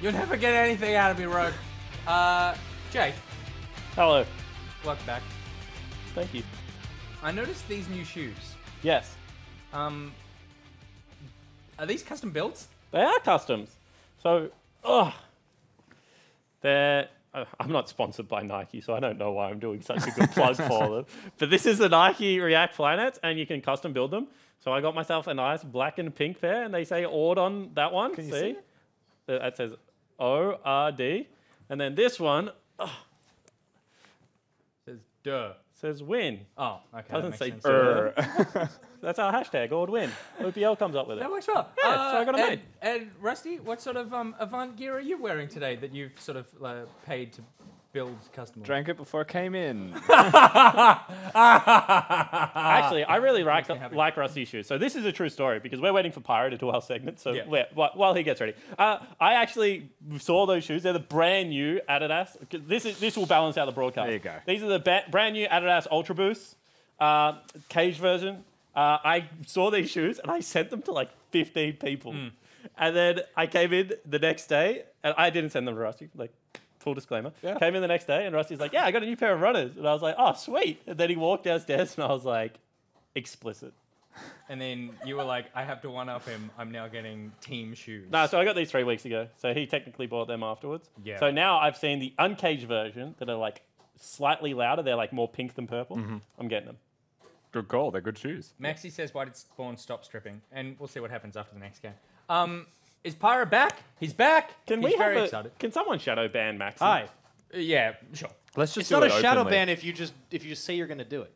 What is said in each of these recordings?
You'll never get anything out of me, Rogue. Jake. Hello. Welcome back. Thank you. I noticed these new shoes. Yes. Are these custom builds? They are customs. So, they're... I'm not sponsored by Nike, so I don't know why I'm doing such a good plug for them. But this is the Nike React Flyknits, and you can custom build them. So I got myself a nice black and pink pair, and they say ORD on that one. Can you see it? That says ORD. And then this one Says duh. says win. Oh, okay. Doesn't say sense. That's our hashtag, ORD win. OPL comes up with it. That works well. Yeah, so I got it made. And Rusty, what sort of Avant gear are you wearing today that you've sort of paid to build custom? Drank it before I came in. Actually, I really like Rusty's shoes. So this is a true story because we're waiting for Pyro to do our segment. So while he gets ready, I actually saw those shoes. They're the brand new Adidas. This will balance out the broadcast. There you go. These are the brand new Adidas Ultra Boost cage version. I saw these shoes and I sent them to like 15 people. And then I came in the next day and I didn't send them to Rusty. Like, full disclaimer. Yeah. Came in the next day and Rusty's like, yeah, I got a new pair of runners. And I was like, oh, sweet. And then he walked downstairs and I was like, explicit. And then you were like, I have to one-up him. I'm now getting team shoes. No, so I got these 3 weeks ago. So he technically bought them afterwards. Yeah. So now I've seen the uncaged version that are like slightly louder. They're like more pink than purple. I'm getting them. Good call. They're good shoes. Maxi says, why did Spawn stop stripping? And we'll see what happens after the next game. Is Pyro back? He's back. He's very excited. Can someone shadow ban Maxi? Hi. Yeah, sure. Let's just It's do not it a shadow openly. ban if you just say you're going to do it.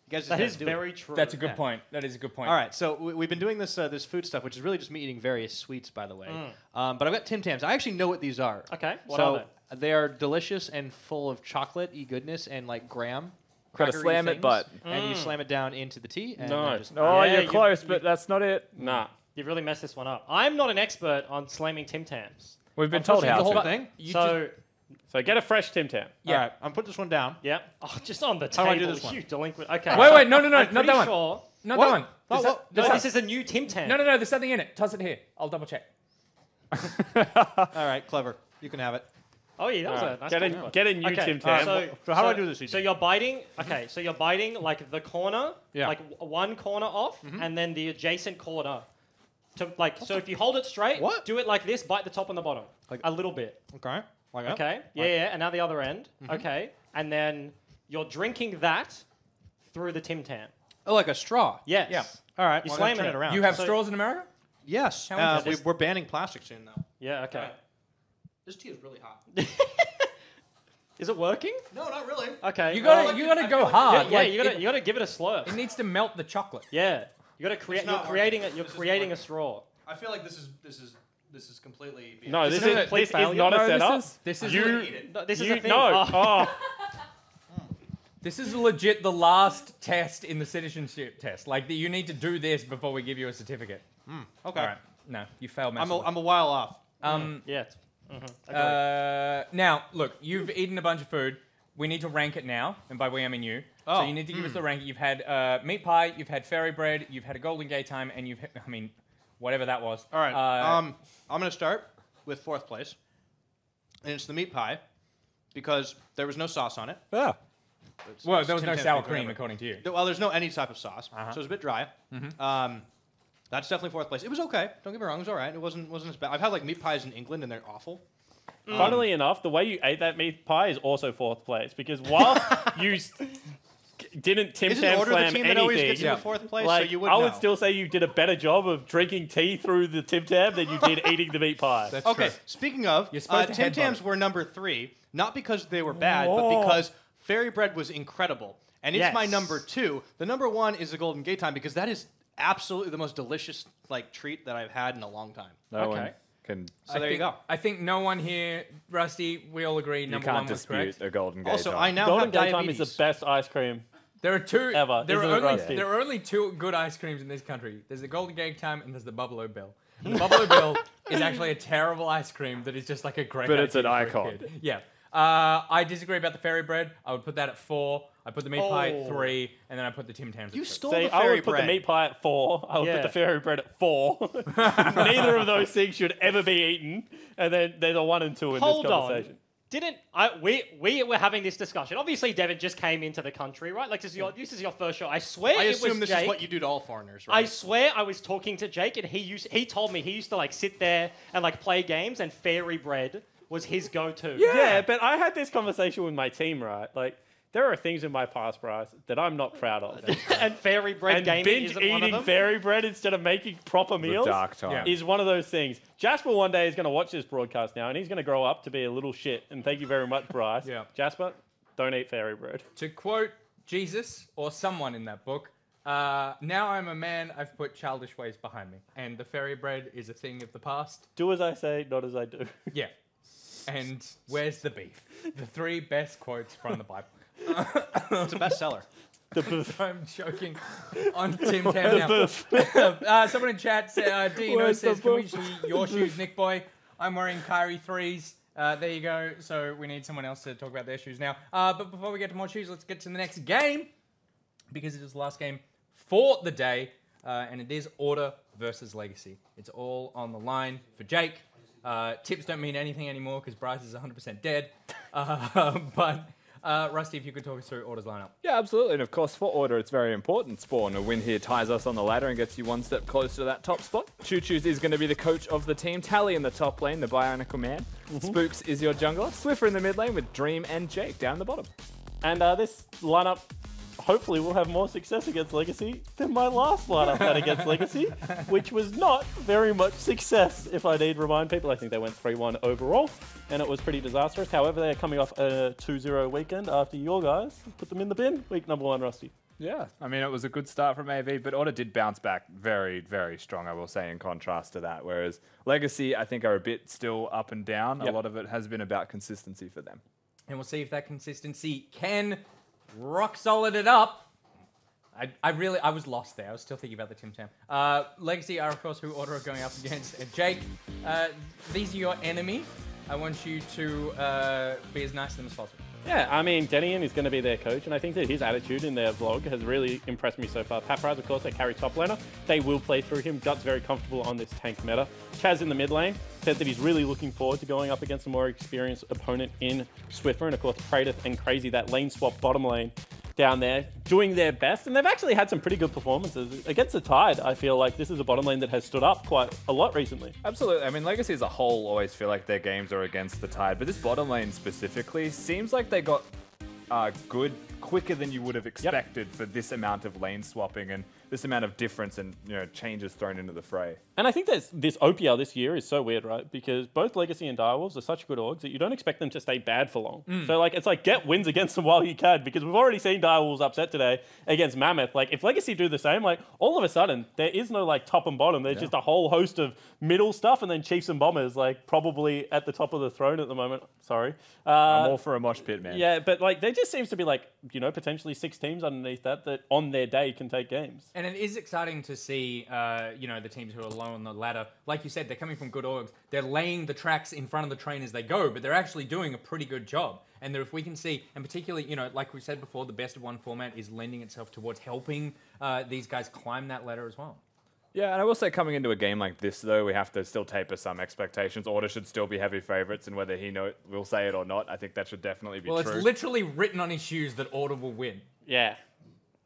You guys just That have is to do very it. true. That's a good point. That is a good point. All right, so we've been doing this this food stuff, which is really just me eating various sweets, by the way. But I've got Tim Tams. I actually know what these are. Okay, what so are they are delicious and full of chocolate-y goodness and like graham. Gotta crackery slam it, things, but- and you slam it down into the tea. And No. then just, Oh, Yeah, you're close, but that's not it. Nah. You've really messed this one up. I'm not an expert on slamming Tim Tams. We've been told the how whole to. thing. So, So get a fresh Tim Tam. Yeah. All right, I'm putting this one down. yeah. Oh, just on the How table. do I do this one? You delinquent. Okay. Wait, no, I'm not pretty that one. sure. Not What? that one. Oh, There's what? No, this is a new Tim Tam. No, there's something in it. Toss it here. I'll double check. All right, clever. You can have it. Oh yeah, that was a nice Get a new Okay, Tim Tam. So how do I do this, So EJ? you're biting. Okay, so you're biting like the corner, Yeah. like one corner off, and then the adjacent corner. To like, so if you hold it straight, What? do it like this. Bite the top and the bottom, Like- a little bit. Okay. Like that? Okay. Yeah. And now the other end. Okay. And then you're drinking that through the Tim Tam. Oh, like a straw. Yes. Yeah. All right. You well, I'm slam gonna turn it. it around. You have So- straws in America? Yes. How interesting. We're banning plastic soon, though. Yeah. Okay. Alright. This tea is really hot. Is it working? No, not really. Okay. You gotta go hard. Yeah. Like, You gotta give it a slurp. It needs to melt the chocolate. Yeah. You gotta create. It's You're not creating working. it. You're This is creating a working. straw. I feel like this is completely. No, this No, is no, this is failure. not a No, setup. This is No, this is You a thing. no. Oh. this is legit the last test in the citizenship test. Like you need to do this before we give you a certificate. Okay. All right. No, you failed I'm massively. a while off. Yeah. Now, look, you've eaten a bunch of food. We need to rank it now, and by we I mean you. Oh. So you need to give us the ranking. You've had meat pie, you've had fairy bread, you've had a golden gay time, and whatever that was. All right. I'm gonna start with fourth place, and it's the meat pie, because there was no sauce on it. Yeah. Well, there was Tim no Tam sour thing, cream, whatever. according to you. Well, there's no any type of sauce, so it was a bit dry. That's definitely fourth place. It was okay. Don't get me wrong. It was all right. It wasn't as bad. I've had like meat pies in England, and they're awful. Funnily enough, the way you ate that meat pie is also fourth place because while you didn't Tim Isn't Tam Order the slam team that always anything, gets into fourth place? like So you would I would know. still say you did a better job of drinking tea through the Tim Tam than you did eating the meat pie. That's Okay, true. speaking of, You're supposed to Tim headbutt Tams it. were number 3, not because they were bad, but Whoa. because Fairy Bread was incredible. And it's Yes. my number 2. The number 1 is the Golden Gate Time because that is absolutely the most delicious like treat that I've had in a long time. No Okay. one can. So there you go. I think no one here, Rusty, we all agree You number can't one was dispute correct. a golden gate. Also, time. I now Golden have Gate Time diabetes. is the best ice cream. There are two. Ever. There Isn't are it, only Rusty? there are only two good ice creams in this country. There's the Golden Gate Time and there's the Buffalo Bill. The Buffalo Bill is actually a terrible ice cream that is just like a great. But it's an idea for a icon. kid. Yeah. I disagree about the fairy bread. I would put that at 4. I put the meat pie at 3, and then I put the Tim Tams at 2. You stole See, the I fairy would put bread. the meat pie at 4. I would Yeah. put the fairy bread at 4. Neither of those things should ever be eaten. And then there's a 1 and 2 in Hold this on. conversation. We were having this discussion. Obviously, Devin just came into the country, right? Like, this is your first show. I swear I it was assume this Jake. is what you do to all foreigners, I right? swear I was talking to Jake, and he told me he used to, like, sit there and, like, play games, and fairy bread was his go-to. Yeah, but I had this conversation with my team, right? Like, there are things in my past, Bryce, that I'm not proud of. And fairy bread And gaming binge isn't one of eating them. fairy bread instead of making proper The meals dark time. is one of those things. Jasper one day is going to watch this broadcast now, and he's going to grow up to be a little shit. And thank you very much, Bryce. Yeah. Jasper, don't eat fairy bread. To quote Jesus or someone in that book, now I'm a man, I've put childish ways behind me. And the fairy bread is a thing of the past. Do as I say, not as I do. Yeah. And where's the beef? The 3 best quotes from the Bible. It's a bestseller. I'm joking on Tim Tam now. Someone in chat said, Dino Where's the says, can we boof? see your shoes, Nick Boy? I'm wearing Kyrie 3s. There you go. So we need someone else to talk about their shoes now. But before we get to more shoes, let's get to the next game. Because it is the last game for the day. And it is Order versus Legacy. It's all on the line for Jake. Tips don't mean anything anymore because Bryce is 100% dead. But Rusty, if you could talk us through Order's lineup. Yeah, absolutely. And of course, for Order, it's very important. Spawn, a win here ties us on the ladder and gets you one step closer to that top spot. Choo Choo's is going to be the coach of the team. Tally in the top lane, the Bionicle Man. Spooks is your jungler. Swiffer in the mid lane with Dream and Jake down the bottom. And this lineup hopefully will have more success against Legacy than my last lineup had against Legacy, which was not very much success, if I need to remind people. I think they went 3-1 overall, and it was pretty disastrous. However, they're coming off a 2-0 weekend after your guys put them in the bin. Week number 1, Rusty. Yeah, I mean, it was a good start from AV, but Order did bounce back very, very strong, I will say, in contrast to that. Whereas Legacy, I think, are a bit still up and down. Yep. A lot of it has been about consistency for them. And we'll see if that consistency can rock solid it up. I was lost there. I was still thinking about the Tim Tam. Legacy are, of course, who Order are going up against. Jake, these are your enemy. I want you to be as nice to them as possible. Yeah, I mean, Denian is going to be their coach, and I think that his attitude in their vlog has really impressed me so far. Papraz, of course, they carry top laner. They will play through him. Gut's very comfortable on this tank meta. Chaz in the mid lane said that he's really looking forward to going up against a more experienced opponent in Swiffer, and of course, Praetor and Crazy, that lane swap bottom lane down there, doing their best. And they've actually had some pretty good performances. Against the Tide, I feel like this is a bottom lane that has stood up quite a lot recently. Absolutely. I mean, Legacy as a whole always feel like their games are against the tide, but this bottom lane specifically seems like they got good quicker than you would have expected for this amount of lane swapping and this amount of difference and changes thrown into the fray. And I think that this OPL this year is so weird, right? Because both Legacy and Direwolves are such good orgs that you don't expect them to stay bad for long. So it's like get wins against them while you can, because we've already seen Direwolves upset today against Mammoth. Like if Legacy do the same, like all of a sudden there is no like top and bottom. There's just a whole host of middle stuff, and then Chiefs and Bombers like probably at the top of the throne at the moment. Sorry. I'm all for a mosh pit, man. Yeah, but like there just seems to be like, potentially 6 teams underneath that on their day can take games. And it is exciting to see, the teams who are low on the ladder. Like you said, they're coming from good orgs. They're laying the tracks in front of the train as they go, but they're actually doing a pretty good job. And if we can see, and particularly, like we said before, the best of one format is lending itself towards helping these guys climb that ladder as well. Yeah, and I will say coming into a game like this, though, we have to still taper some expectations. Order should still be heavy favorites, and whether he will say it or not, I think that should definitely be true. Well, it's literally written on his shoes that Order will win. Yeah.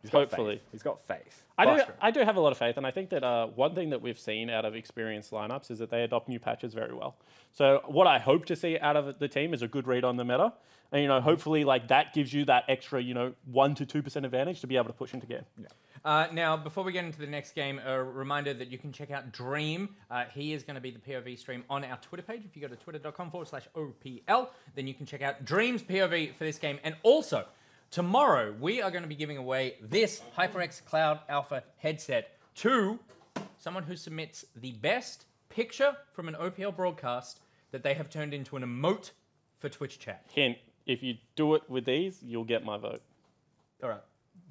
He's got hopefully. faith. He's got faith. I do have a lot of faith, and I think that one thing that we've seen out of experienced lineups is that they adopt new patches very well. So what I hope to see out of the team is a good read on the meta, and hopefully like that gives you that extra 1 to 2% advantage to be able to push into game. Yeah. Now, before we get into the next game, a reminder that you can check out Dream. He is going to be the POV stream on our Twitter page. If you go to twitter.com/OPL, then you can check out Dream's POV for this game. And also, tomorrow, we are going to be giving away this HyperX Cloud Alpha headset to someone who submits the best picture from an OPL broadcast that they have turned into an emote for Twitch chat. Hint, if you do it with these, you'll get my vote. All right.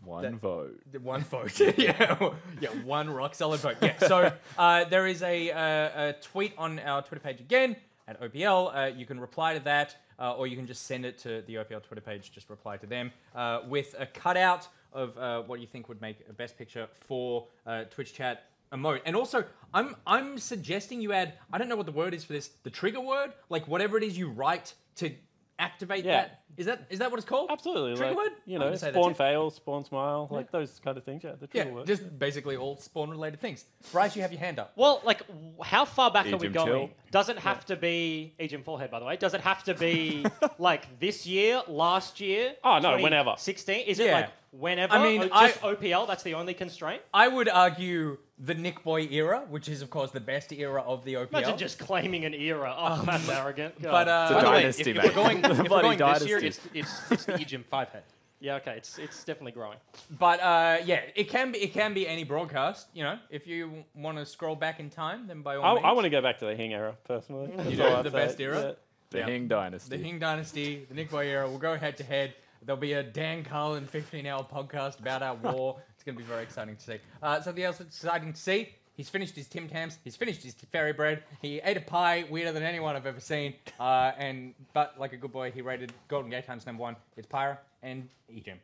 One vote. One vote. yeah, one rock solid vote. Yeah. So there is a tweet on our Twitter page again at OPL. You can reply to that or you can just send it to the OPL Twitter page. Just reply to them with a cutout of what you think would make a best picture for Twitch chat emote. And also, I'm suggesting you add, I don't know what the word is for this, the trigger word, like whatever it is you write to activate that. Is that what it's called? Absolutely. Trigger like, word? You know, spawn fail, spawn smile, like those kind of things. Yeah, the trigger word. Just basically all spawn related things. Bryce, you have your hand up. Well, like, how far back are we Ejim going? Till. Does it have to be Ejim Forehead, by the way? Does it have to be like this year, last year? Oh, no, whenever. 16? Is it Yeah. like whenever? I mean, Just OPL. That's the only constraint. I would argue the Nick Boy era, which is of course the best era of the OPL. Imagine just claiming an era. Oh, that's arrogant. God. But It's a By the way, dynasty, if mate. we're going, if we're Bloody going this year, dynasty. it's the Ejim 5-head. yeah, okay, it's definitely growing. But yeah, it can be any broadcast. You know, if you want to scroll back in time, then by all means. I want to go back to the Hing era, personally. That's do? all I'd The say. best era? Yeah. The Hing Dynasty. The Hing Dynasty, the Nick Boy era. We'll go head to head. There'll be a Dan Carlin 15-hour podcast about our war. It's going to be very exciting to see. Something else that's exciting to see. He's finished his Tim Tams. He's finished his fairy bread. He ate a pie weirder than anyone I've ever seen. But like a good boy, he rated Golden Gate Times #1. It's Pyra and Ejim.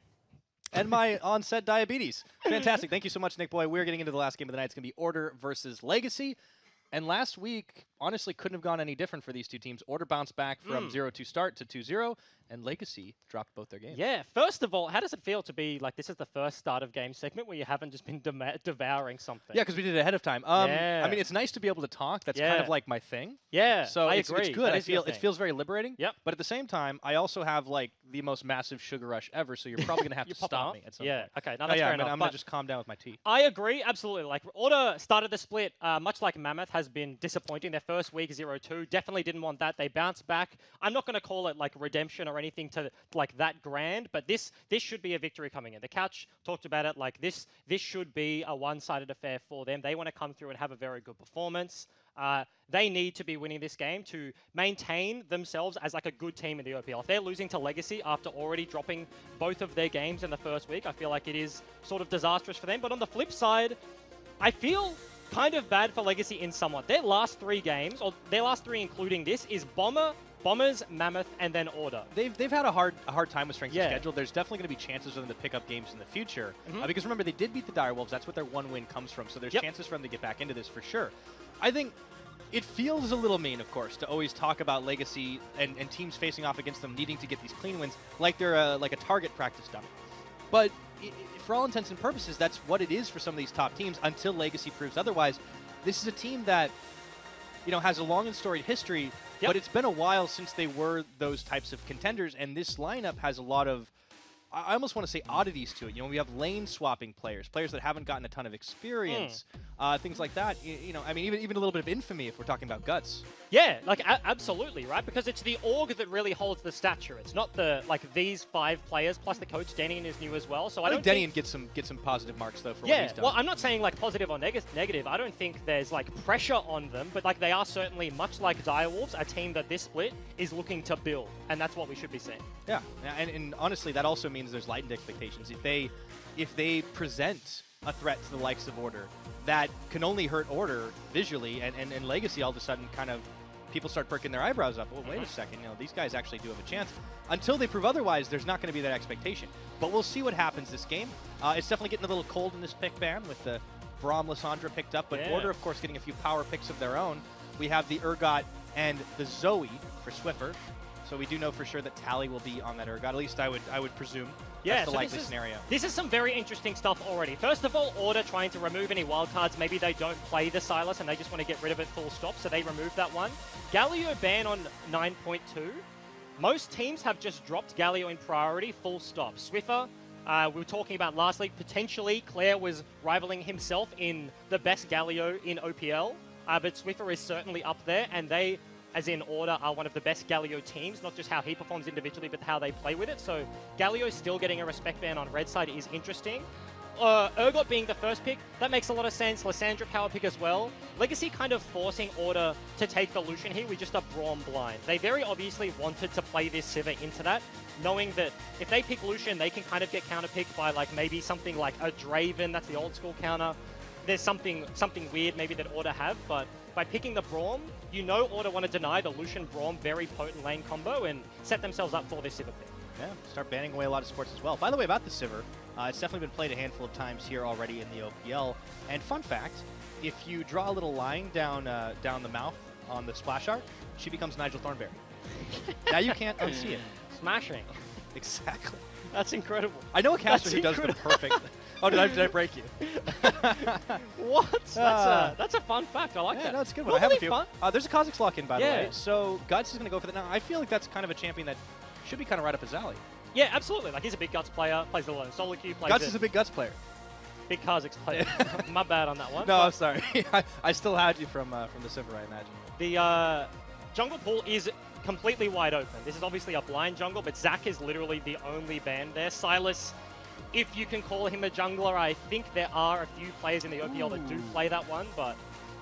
And my onset diabetes. Fantastic. Thank you so much, Nick Boy. We're getting into the last game of the night. It's going to be Order versus Legacy. And last week, honestly, couldn't have gone any different for these two teams. Order bounced back from 0-2 start to 2-0, and Legacy dropped both their games. Yeah, first of all, how does it feel to be like this is the first start of game segment where you haven't just been devouring something? Yeah, because we did it ahead of time. Yeah. I mean, it's nice to be able to talk. That's kind of like my thing. Yeah, So I it's agree. good. That I is your feel it thing. feels very liberating. Yep. But at the same time, I also have like the most massive sugar rush ever. So you're probably gonna have to You're popping stop off? me at some Yeah, point. okay, no, Oh, that's yeah, fair I'm enough. gonna But just calm down with my tea. I agree, absolutely. Like, Order started the split, much like Mammoth has been disappointing. Their first week, 0-2, definitely didn't want that. They bounced back. I'm not going to call it, like, redemption or anything to, like, that grand, but this should be a victory coming in. The Couch talked about it, like, this should be a one-sided affair for them. They want to come through and have a very good performance. They need to be winning this game to maintain themselves as like a good team in the OPL. If they're losing to Legacy after already dropping both of their games in the first week, I feel like it is sort of disastrous for them. But on the flip side, I feel kind of bad for Legacy in somewhat. Their last 3 games, or their last 3 including this, is Bombers, Mammoth, and then Order. They've had a hard time with strength of Yeah. schedule. There's definitely going to be chances for them to pick up games in the future. Because remember, they did beat the Direwolves. That's what their one win comes from. So there's chances for them to get back into this for sure. I think it feels a little mean, of course, to always talk about Legacy and teams facing off against them needing to get these clean wins like they're like a target practice dummy. But for all intents and purposes, that's what it is for some of these top teams until Legacy proves otherwise. This is a team that, you know, has a long and storied history, but it's been a while since they were those types of contenders, and this lineup has a lot of, I almost want to say, oddities to it. You know, we have lane swapping players that haven't gotten a ton of experience, things like that. You know, I mean, even a little bit of infamy if we're talking about guts. Yeah, like absolutely, right? Because it's the org that really holds the stature. It's not the these 5 players plus the coach. Denian is new as well, so I don't think think Denian get some positive marks though for what yeah, he's done. well, I'm not saying like positive or negative. I don't think there's like pressure on them, but like they are certainly, much like Direwolves, a team that this split is looking to build, and that's what we should be seeing. Yeah, and honestly, that also means there's lightened expectations. If they present a threat to the likes of Order, that can only hurt Order visually, and Legacy all of a sudden kind of people start perking their eyebrows up. Well, wait a second, you know, these guys actually do have a chance. Until they prove otherwise, there's not going to be that expectation. But we'll see what happens this game. It's definitely getting a little cold in this pick ban with the Braum Lysandra picked up, but Order, of course, getting a few power picks of their own. We have the Urgot and the Zoe for Swiffer. So we do know for sure that Tally will be on that Urgot. At least I would presume. Yeah, that's the so likely scenario. This is some very interesting stuff already. First of all, Order trying to remove any wildcards. Maybe they don't play the Silas and they just want to get rid of it full stop, so they remove that one. Galio ban on 9.2. Most teams have just dropped Galio in priority, full stop. Swiffer, we were talking about last week, potentially Claire was rivaling himself in the best Galio in OPL, but Swiffer is certainly up there, and they, as in Order, are one of the best Galio teams, not just how he performs individually, but how they play with it. So Galio still getting a respect ban on red side is interesting. Urgot being the first pick, that makes a lot of sense. Lysandra power pick as well. Legacy kind of forcing Order to take the Lucian here. We just are Braum blind. They very obviously wanted to play this Sivir into that, knowing that if they pick Lucian, they can kind of get counter-picked by like maybe something like a Draven, that's the old school counter. There's something weird maybe that Order have, but by picking the Braum, you know Order want to deny the Lucian Braum very potent lane combo and set themselves up for this Sivir pick. Yeah, start banning away a lot of supports as well. By the way, about the Sivir, it's definitely been played a handful of times here already in the OPL. And fun fact, if you draw a little line down the mouth on the splash art, she becomes Nigel Thornberry. Now you can't unsee it. Smashing. Exactly. That's incredible. I know a caster who does the perfect. Oh, did I break you? What? That's a fun fact. I like Yeah, that. no, it's a good one. I have a few. Fun. There's a Kha'Zix lock-in, by the Yeah. way. So Guts is going to go for that. Now, I feel like that's kind of a champion that should be kind of right up his alley. Yeah, absolutely. Like, he's a big Guts player, plays the lone solo queue, plays Guts is a big Guts player. big Kha'Zix player. My bad on that one. No, I'm sorry. I still had you from the Sivir, I imagine. The jungle pool is completely wide open. This is obviously a blind jungle, but Zac is literally the only ban there. Silas, if you can call him a jungler, I think there are a few players in the OPL that do play that one, but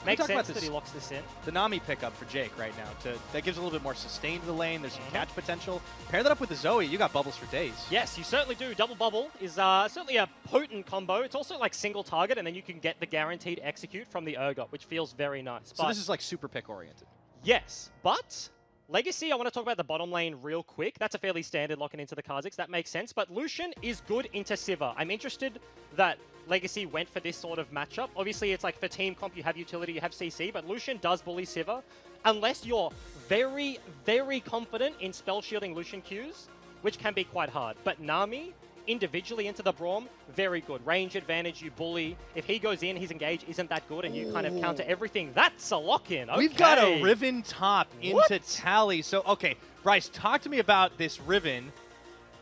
makes sense that he locks this in. The Nami pickup for Jake right now. That gives a little bit more sustain to the lane. There's some catch potential. Pair that up with the Zoe, you got bubbles for days. Yes, you certainly do. Double bubble is certainly a potent combo. It's also like single target, and then you can get the guaranteed execute from the Urgot, which feels very nice. So this is like super pick oriented. Yes, but Legacy, I want to talk about the bottom lane real quick. That's a fairly standard locking into the Kha'Zix. That makes sense. But Lucian is good into Sivir. I'm interested that Legacy went for this sort of matchup. Obviously, it's like for team comp, you have utility, you have CC, but Lucian does bully Sivir. Unless you're very, very confident in spell shielding Lucian Qs, which can be quite hard. But Nami, individually into the Braum, very good. Range advantage, you bully. If he goes in, his engage isn't that good, and you kind of counter everything. That's a lock-in. Okay. We've got a Riven top into Tally. So, okay, Bryce, talk to me about this Riven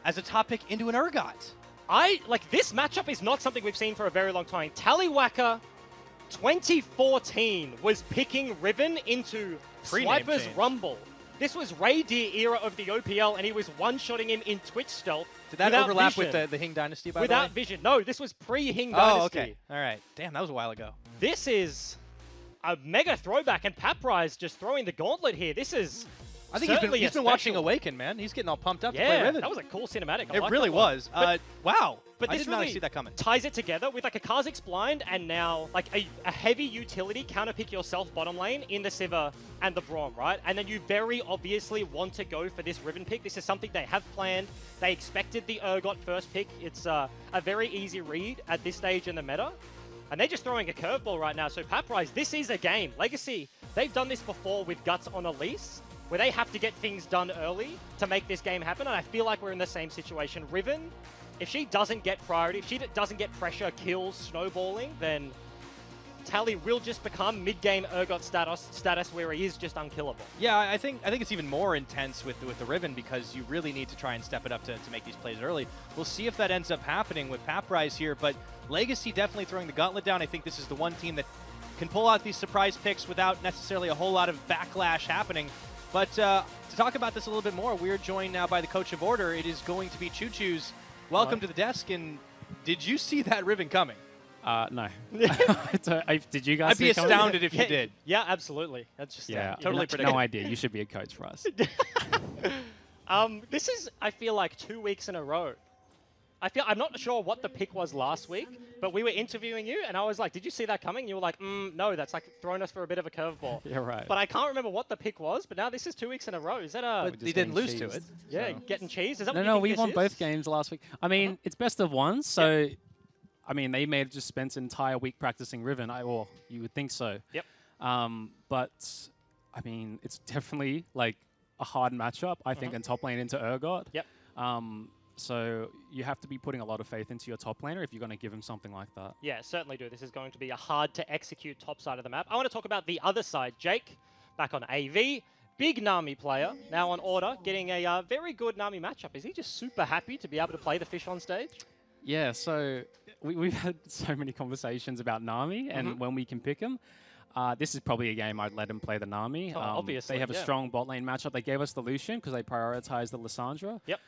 as a top pick into an Urgot. This matchup is not something we've seen for a very long time. Tallywacker 2014 was picking Riven into Swiper's Rumble. This was Raydeer era of the OPL, and he was one-shotting him in Twitch stealth. Did that overlap with the Hing Dynasty, by the way? Without vision. No, this was pre-Hing Dynasty. Oh, okay. All right. Damn, that was a while ago. This is a mega throwback, and Paprise just throwing the gauntlet here. This is I think he's been watching Awaken, man. He's getting all pumped up to play Riven. That was a cool cinematic. It really was. Wow. But I this did not really see that coming. Ties it together with like a Kha'Zix blind and now like a heavy utility counterpick yourself bottom lane in the Sivir and the Braum, right? And then you very obviously want to go for this Riven pick. This is something they have planned. They expected the Urgot first pick. It's a very easy read at this stage in the meta. And they're just throwing a curveball right now. So Paprise, this is a game. Legacy, they've done this before with Guts on Elise, where they have to get things done early to make this game happen. And I feel like we're in the same situation. Riven, if she doesn't get priority, if she doesn't get pressure, kills, snowballing, then Tally will just become mid-game Urgot status where he is just unkillable. Yeah, I think it's even more intense with the Riven because you really need to try and step it up to make these plays early. We'll see if that ends up happening with Paprise here, but Legacy definitely throwing the gauntlet down. I think this is the one team that can pull out these surprise picks without necessarily a whole lot of backlash happening. But to talk about this a little bit more, we're joined now by the coach of Order. It is going to be Choo Choo's. Welcome to the desk, and did you see that Riven coming? No. Did you guys I'd be astounded if you did. Yeah, absolutely. That's just totally predictable. No idea. You should be a coach for us. This is, I feel like, 2 weeks in a row. I'm not sure what the pick was last week, but we were interviewing you, and I was like, did you see that coming? And you were like, no, that's like throwing us for a bit of a curveball. Yeah, right. But I can't remember what the pick was, but now this is 2 weeks in a row. Is that a... But he didn't lose to it. Yeah, so. Getting cheese? Is that No, what we you think won this both is? games last week. I mean, it's best of one, so... Yep. I mean, they may have just spent an entire week practicing Riven, or you would think so. Yep. But, I mean, it's definitely, like, a hard matchup, I think, in top lane into Urgot. Yep. So you have to be putting a lot of faith into your top laner if you're going to give him something like that. Yeah, certainly do. This is going to be a hard-to-execute top side of the map. I want to talk about the other side. Jake, back on AV. Big Nami player, now on Order, getting a very good Nami matchup. Is he just super happy to be able to play the fish on stage? Yeah, so we've had so many conversations about Nami and when we can pick him. This is probably a game I'd let him play the Nami. Obviously, they have a strong bot lane matchup. They gave us the Lucian because they prioritized the Lissandra. Yep.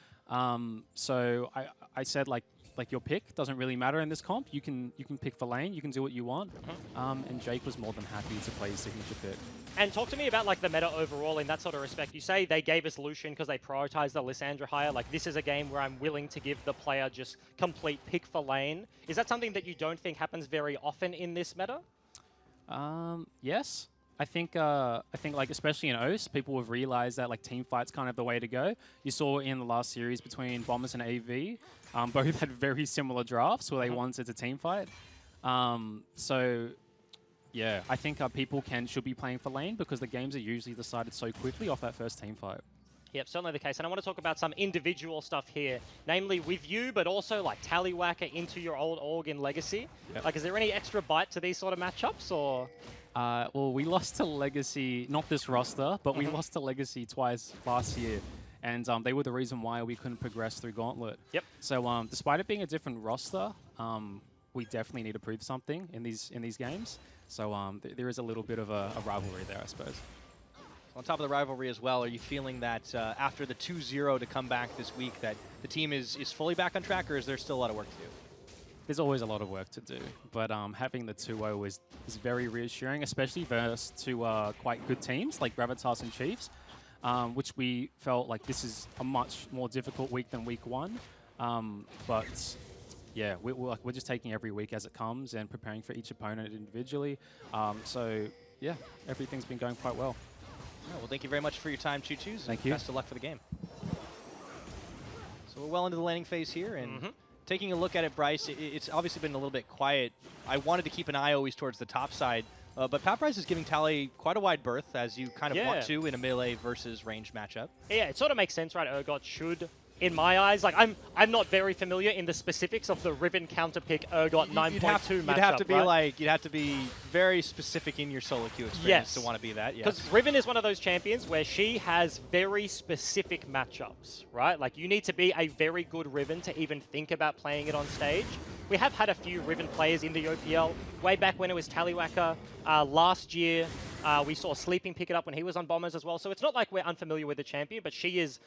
So I said like your pick doesn't really matter in this comp. You can pick for lane. You can do what you want. And Jake was more than happy to play his signature pick. And talk to me about like the meta overall in that sort of respect. You say they gave us Lucian because they prioritized the Lissandra higher. Like this is a game where I'm willing to give the player just complete pick for lane. Is that something that you don't think happens very often in this meta? Yes. I think like especially in OS, people have realized that like team fight's kind of the way to go. You saw in the last series between Bombers and AV, both had very similar drafts where they wanted a team fight. So yeah, I think people should be playing for lane because the games are usually decided so quickly off that first team fight. Yep, certainly the case. And I want to talk about some individual stuff here, namely with you, but also like Tallywhacker into your old org in Legacy. Yep. Like, is there any extra bite to these sort of matchups, or? Well, we lost to Legacy, not this roster, but we lost to Legacy twice last year. And they were the reason why we couldn't progress through Gauntlet. Yep. So despite it being a different roster, we definitely need to prove something in these games. So there is a little bit of a rivalry there, I suppose. On top of the rivalry as well, are you feeling that after the 2-0 to come back this week that the team is fully back on track, or is there still a lot of work to do? There's always a lot of work to do, but having the 2-0 is very reassuring, especially versus two quite good teams like Gravitas and Chiefs, which we felt like this is a much more difficult week than week 1. But yeah, we're just taking every week as it comes and preparing for each opponent individually. So yeah, everything's been going quite well. Yeah, well, thank you very much for your time, Choo Choos. Thank you. Best of luck for the game. So we're well into the laning phase here, and taking a look at it, Bryce, it's obviously been a little bit quiet. I wanted to keep an eye always towards the top side, but Pat Bryce is giving Tally quite a wide berth, as you kind of want to in a melee versus ranged matchup. Yeah, it sort of makes sense, right? Urgot should, in my eyes, like I'm not very familiar in the specifics of the Riven counterpick Urgot 9.2 matchup. You'd have to be right? You'd have to be very specific in your solo queue experience to want to be that. Yes, because Riven is one of those champions where she has very specific matchups, right? Like you need to be a very good Riven to even think about playing it on stage. We have had a few Riven players in the OPL way back when it was Tallywhacker. Last year, we saw Sleeping pick it up when he was on Bombers as well. So it's not like we're unfamiliar with the champion, but she is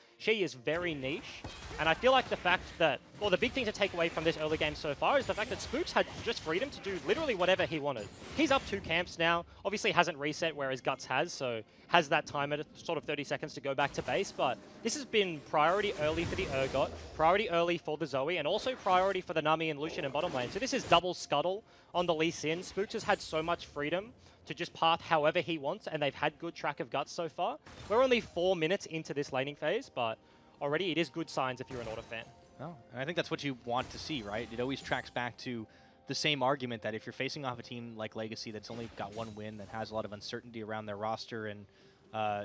very niche. And I feel like the fact that, well, the big thing to take away from this early game so far is the fact that Spooks had just freedom to do literally whatever he wanted. He's up 2 camps now. Obviously hasn't reset, whereas Guts has, so has that time at sort of 30 seconds to go back to base. But this has been priority early for the Urgot, priority early for the Zoe, and also priority for the Nami and Lucian in bottom lane. So this is double scuttle on the Lee Sin. Spooks has had so much freedom to just path however he wants, and they've had good track of Guts so far. We're only 4 minutes into this laning phase, but already it is good signs if you're an Order fan. Oh, and I think that's what you want to see, right? It always tracks back to the same argument that if you're facing off a team like Legacy that's only got 1 win, that has a lot of uncertainty around their roster and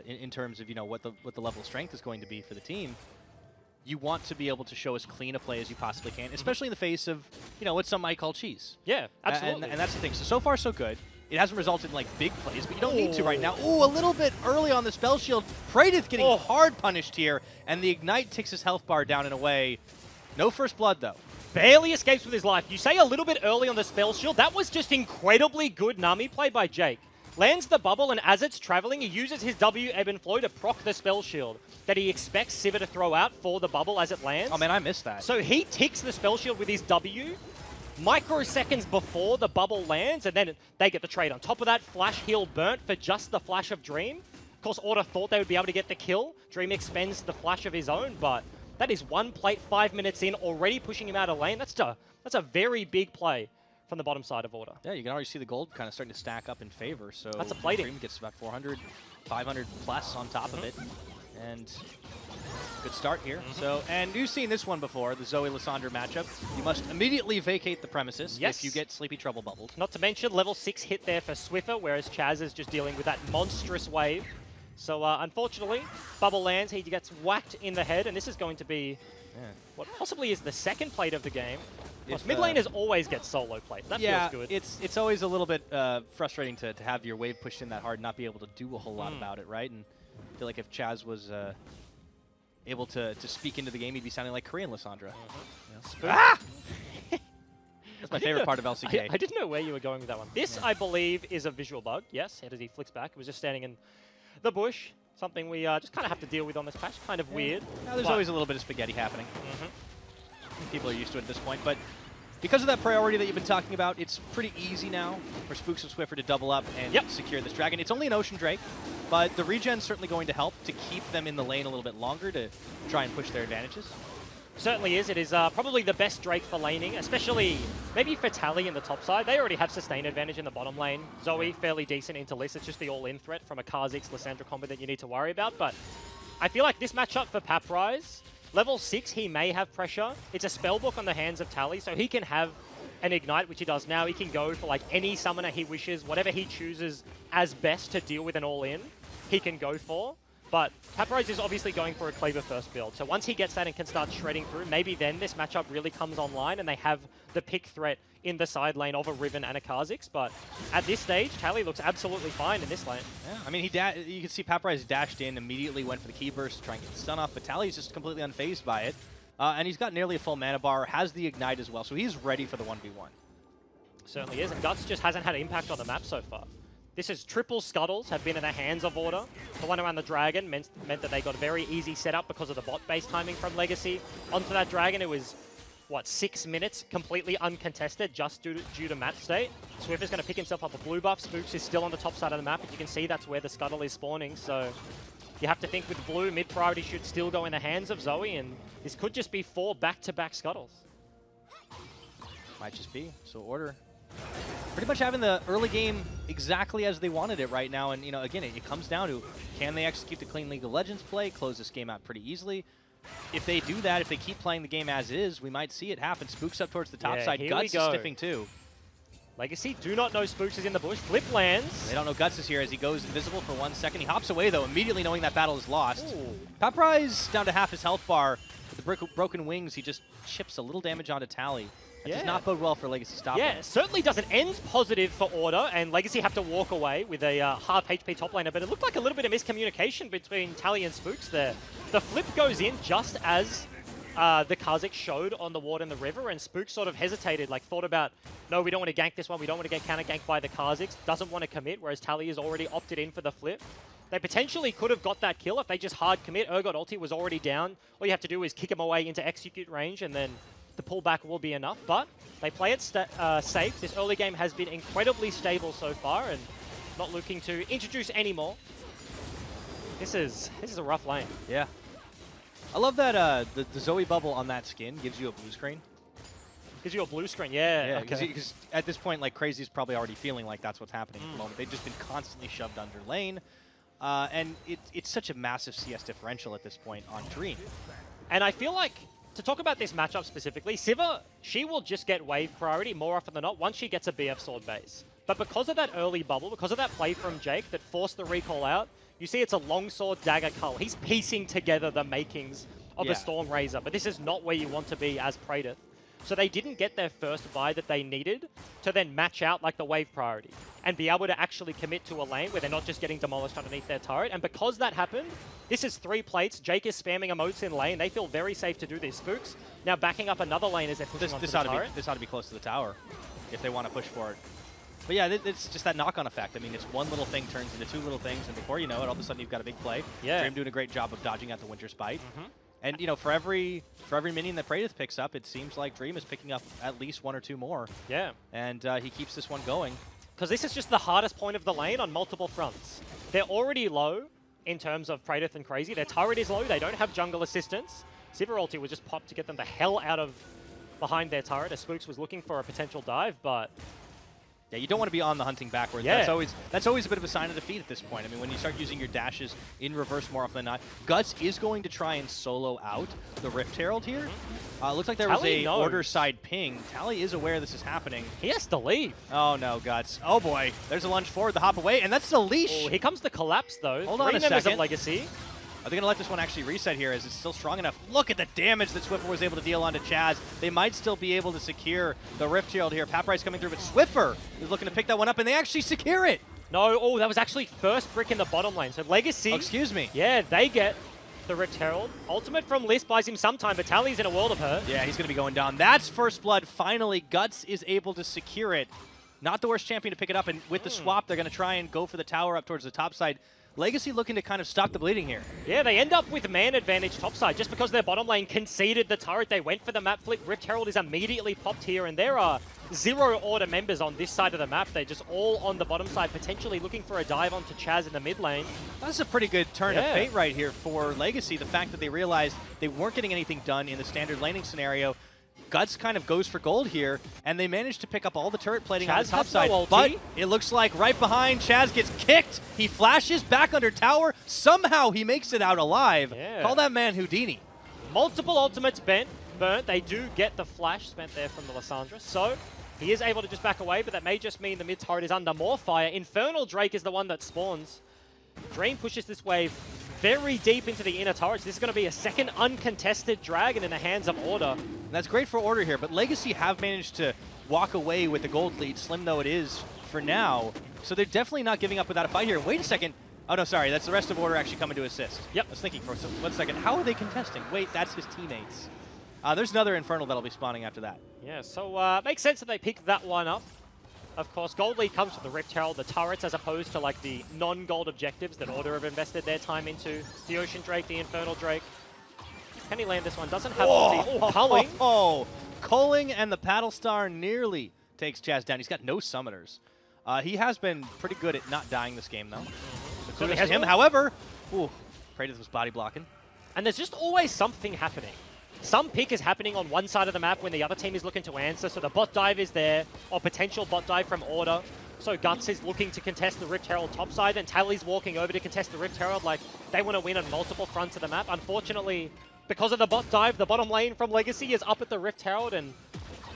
in terms of what the level of strength is going to be for the team, you want to be able to show as clean a play as you possibly can, especially in the face of what some might call cheese. Yeah, absolutely. And that's the thing. So far, so good. It hasn't resulted in like big plays, but you don't need to right now. Ooh, a little bit early on the spell shield. Praedyth getting hard punished here, and the Ignite ticks his health bar down in a way. No first blood, though. Barely escapes with his life. You say a little bit early on the spell shield. That was just incredibly good Nami play by Jake. Lands the bubble, and as it's traveling, he uses his W ebb and flow to proc the spell shield that he expects Sivir to throw out for the bubble as it lands. Oh man, I missed that. So he ticks the spell shield with his W microseconds before the bubble lands, and then they get the trade. On top of that, Flash heal burnt for just the Flash of Dream. Of course, Order thought they would be able to get the kill. Dream expends the Flash of his own, but that is 1 plate 5 minutes in, already pushing him out of lane. That's a very big play from the bottom side of Order. Yeah, you can already see the gold kind of starting to stack up in favor. So that's a plating. Dream gets about 400, 500 plus on top of it. And good start here. So, and you've seen this one before, the Zoe Lissandra matchup. You must immediately vacate the premises if you get Sleepy Trouble bubbled. Not to mention level 6 hit there for Swiffer, whereas Chaz is just dealing with that monstrous wave. So unfortunately, bubble lands, he gets whacked in the head, and this is going to be what possibly is the second plate of the game. Mid laners always get solo plate. That feels good. It's always a little bit frustrating to have your wave pushed in that hard and not be able to do a whole lot about it, right? And I feel like if Chaz was able to speak into the game, he'd be sounding like Korean Lissandra. That's my favorite part of LCK. I didn't know where you were going with that one. This, I believe, is a visual bug. Yes, as he flicks back. It was just standing in the bush. Something we just kind of have to deal with on this patch. Kind of weird. Now, there's always a little bit of spaghetti happening. People are used to it at this point, but because of that priority that you've been talking about, it's pretty easy now for Spooks and Swiffer to double up and secure this dragon. It's only an Ocean Drake, but the regen's certainly going to help to keep them in the lane a little bit longer to try and push their advantages. Certainly is. It is probably the best Drake for laning, especially maybe for Tally in the top side. They already have sustain advantage in the bottom lane. Zoe, fairly decent into Liss. It's just the all-in threat from a Kha'Zix Lissandra combo that you need to worry about. But I feel like this matchup for Paprise, level 6, he may have pressure. It's a spellbook on the hands of Tally, so he can have an Ignite, which he does now. He can go for like any summoner he wishes, whatever he chooses as best to deal with an all-in, he can go for. But Paprise is obviously going for a Cleaver first build. So once he gets that and can start shredding through, maybe then this matchup really comes online and they have the pick threat in the side lane of a Riven and a Kha'Zix. But at this stage, Tally looks absolutely fine in this lane. Yeah, I mean, you can see Paprise dashed in, immediately went for the key burst to try and get the stun off, but Tally's just completely unfazed by it. And he's got nearly a full mana bar, has the Ignite as well, so he's ready for the 1v1. Certainly is, and Guts just hasn't had an impact on the map so far. This is triple scuttles have been in the hands of Order. The one around the Dragon meant that they got a very easy setup because of the bot-based timing from Legacy. Onto that Dragon, it was, what, 6 minutes, completely uncontested, just due to match state. Swift is going to pick himself up a blue buff. Spooks is still on the top side of the map, and you can see that's where the scuttle is spawning, so you have to think with blue, mid-priority should still go in the hands of Zoe, and this could just be 4 back-to-back scuttles. Might just be. So Order pretty much having the early game exactly as they wanted it right now. And, you know, again, it comes down to, can they execute the clean League of Legends play, close this game out pretty easily? If they do that, if they keep playing the game as is, we might see it happen. Spooks up towards the top side. Guts is stiffing too. Legacy do not know Spooks is in the bush. Flip lands. They don't know Guts is here as he goes invisible for 1 second. He hops away, though, immediately knowing that battle is lost. Paprise down to half his health bar. With the broken wings, he just chips a little damage onto Tally. That does not bode well for Legacy stopping. Yeah, certainly doesn't end positive for Order, and Legacy have to walk away with a half HP top laner, but it looked like a little bit of miscommunication between Tally and Spooks there. The flip goes in just as the Kha'Zix showed on the ward in the river, and Spooks sort of hesitated, like thought about, no, we don't want to gank this one, we don't want to get counter-ganked by the Kha'Zix, doesn't want to commit, whereas Tally has already opted in for the flip. They potentially could have got that kill if they just hard commit. Urgot ulti was already down. All you have to do is kick him away into execute range, and then the pullback will be enough, but they play it safe. This early game has been incredibly stable so far and not looking to introduce any more. This is a rough lane. Yeah. I love that the Zoe bubble on that skin gives you a blue screen. Gives you a blue screen, yeah. Because at this point, like, Crazy's probably already feeling like that's what's happening at the moment. They've just been constantly shoved under lane, and it's such a massive CS differential at this point on Dream. And I feel like, to talk about this matchup specifically, Sivir, she will just get wave priority more often than not once she gets a BF sword base. But because of that early bubble, because of that play from Jake that forced the recall out, you see it's a longsword dagger cull. He's piecing together the makings of a Storm Razor, but this is not where you want to be as Praedyth. So they didn't get their first buy that they needed to then match out like the wave priority and be able to actually commit to a lane where they're not just getting demolished underneath their turret. And because that happened, this is 3 plates. Jake is spamming emotes in lane. They feel very safe to do this. Spooks now backing up another lane as they're pushing onto the turret. This ought to be close to the tower if they want to push for it. But yeah, it's just that knock-on effect. I mean, it's one little thing turns into 2 little things, and before you know it, all of a sudden you've got a big play. Yeah. Dream doing a great job of dodging out the Winter's Bite. And, you know, for every minion that Praedyth picks up, it seems like Dream is picking up at least 1 or 2 more. Yeah. And he keeps this one going. Because this is just the hardest point of the lane on multiple fronts. They're already low in terms of Praedyth and Crazy. Their turret is low. They don't have jungle assistance. Sivir ulti was just popped to get them the hell out of behind their turret as Spooks was looking for a potential dive, but yeah, you don't want to be on the hunting backwards. Yeah. That's always a bit of a sign of defeat at this point. I mean, when you start using your dashes in reverse more often than not, Guts is going to try and solo out the Rift Herald here. Looks like there was a Order side ping. Tally is aware this is happening. He has to leave. Oh no, Guts. Oh boy, there's a lunge forward, the hop away, and that's the leash. Oh, here comes the collapse though. Hold on a members second. of Legacy. Are they going to let this one actually reset here? Is it still strong enough? Look at the damage that Swiffer was able to deal onto Chaz. They might still be able to secure the Rift Herald here. Paprise coming through, but Swiffer is looking to pick that one up, and they actually secure it. No, oh, that was actually first brick in the bottom lane. So Legacy. Oh, excuse me. Yeah, they get the Rift Herald. Ultimate from Liss buys him some time, but Tally's in a world of hurt. Yeah, he's going to be going down. That's first blood. Finally, Guts is able to secure it. Not the worst champion to pick it up, and with the swap, they're going to try and go for the tower up towards the top side. Legacy looking to kind of stop the bleeding here. Yeah, they end up with man advantage topside just because their bottom lane conceded the turret. They went for the map flip. Rift Herald is immediately popped here, and there are 0 order members on this side of the map. They're just all on the bottom side, potentially looking for a dive onto Chaz in the mid lane. That's a pretty good turn of fate right here for Legacy. The fact that they realized they weren't getting anything done in the standard laning scenario. Guts kind of goes for gold here, and they managed to pick up all the turret plating on the top side. But it looks like right behind, Chaz gets kicked. He flashes back under tower. Somehow he makes it out alive. Yeah. Call that man Houdini. Multiple ultimates burnt. They do get the flash spent there from the Lissandra, so he is able to just back away, but that may just mean the mid turret is under more fire. Infernal Drake is the one that spawns. Dream pushes this wave very deep into the inner turrets. This is going to be a second uncontested dragon in the hands of Order. And that's great for Order here, but Legacy have managed to walk away with the gold lead, slim though it is for now. So they're definitely not giving up without a fight here. Wait a second. Oh, no, sorry. That's the rest of Order actually coming to assist. Yep. I was thinking for 1 second, how are they contesting? Wait, that's his teammates. There's another Infernal that'll be spawning after that. Yeah, so makes sense that they picked that one up. Of course, gold lead comes with the Rift Herald, the turrets, as opposed to like the non-gold objectives that Order have invested their time into. The Ocean Drake, the Infernal Drake. Can he land this one? Doesn't have ulti. Oh, Culling. Oh, Culling and the Paddle Star nearly takes Chaz down. He's got no summoners. He has been pretty good at not dying this game, though. So kudos to him. However, Praedyth was body blocking. And there's just always something happening. Some pick is happening on one side of the map when the other team is looking to answer, so the bot dive is there, or potential bot dive from Order. So Guts is looking to contest the Rift Herald topside, and Tally's walking over to contest the Rift Herald. Like, they want to win on multiple fronts of the map. Unfortunately, because of the bot dive, the bottom lane from Legacy is up at the Rift Herald, and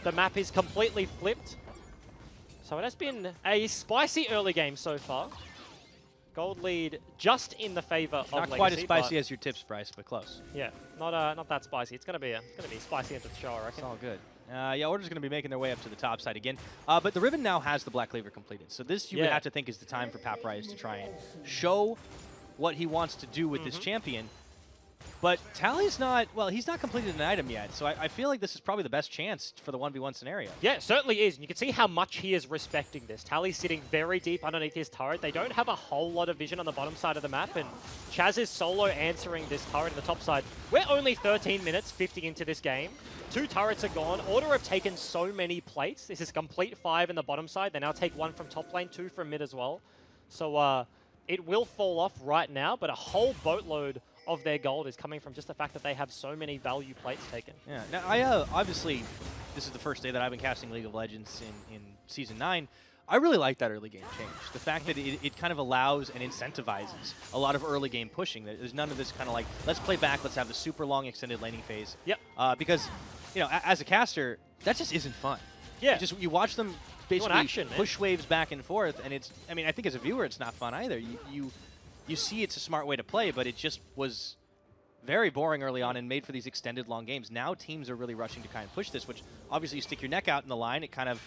the map is completely flipped. So it has been a spicy early game so far. Gold lead just in the favor of Legacy. Not quite as spicy as your tips, Bryce, but close. Yeah, not that spicy. It's gonna be spicy into the show, I reckon. It's all good. Yeah, Order's going to be making their way up to the top side again. But the Riven now has the Black Cleaver completed. So this you would have to think is the time for Papyrus to try and show what he wants to do with this champion. But Tally's not, well, he's not completed an item yet. So I feel like this is probably the best chance for the 1v1 scenario. Yeah, it certainly is. And you can see how much he is respecting this. Tally's sitting very deep underneath his turret. They don't have a whole lot of vision on the bottom side of the map. And Chaz is solo answering this turret on the top side. We're only 13 minutes 50 into this game. 2 turrets are gone. Order have taken so many plates. This is complete 5 in the bottom side. They now take 1 from top lane, 2 from mid as well. So it will fall off right now, but a whole boatload of their gold is coming from just the fact that they have so many value plates taken. Yeah. Now, obviously, this is the first day that I've been casting League of Legends in Season 9. I really like that early game change. The fact that it kind of allows and incentivizes a lot of early game pushing. There's none of this kind of like, let's play back, let's have the super long extended laning phase. Yep. Because, you know, as a caster, that just isn't fun. Yeah. You watch them basically action, push waves back and forth, and it's, I mean, I think as a viewer, it's not fun either. You see it's a smart way to play, but it just was very boring early on and made for these extended long games. Now teams are really rushing to kind of push this, which obviously you stick your neck out in the line, it kind of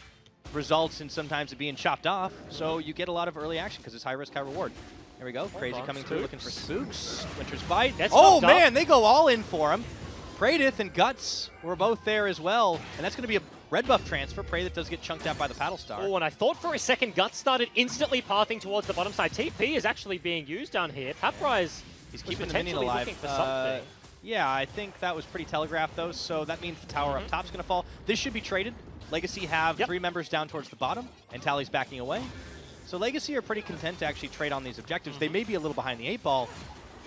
results in sometimes it being chopped off, so you get a lot of early action because it's high risk, high reward. There we go. Crazy coming through, looking for spooks. Winter's Bite. Oh man, they go all in for him. Praedyth and Guts were both there as well, and that's going to be a red buff transfer. Praedyth does get chunked out by the Paddle Star. Oh, and I thought for a second Guts started instantly pathing towards the bottom side. TP is actually being used down here. Papyrus He's keeping the minion alive. For something. Yeah, I think that was pretty telegraphed though, so that means the tower up top's going to fall. This should be traded. Legacy have 3 members down towards the bottom, and Tally's backing away. So Legacy are pretty content to actually trade on these objectives. They may be a little behind the 8 ball,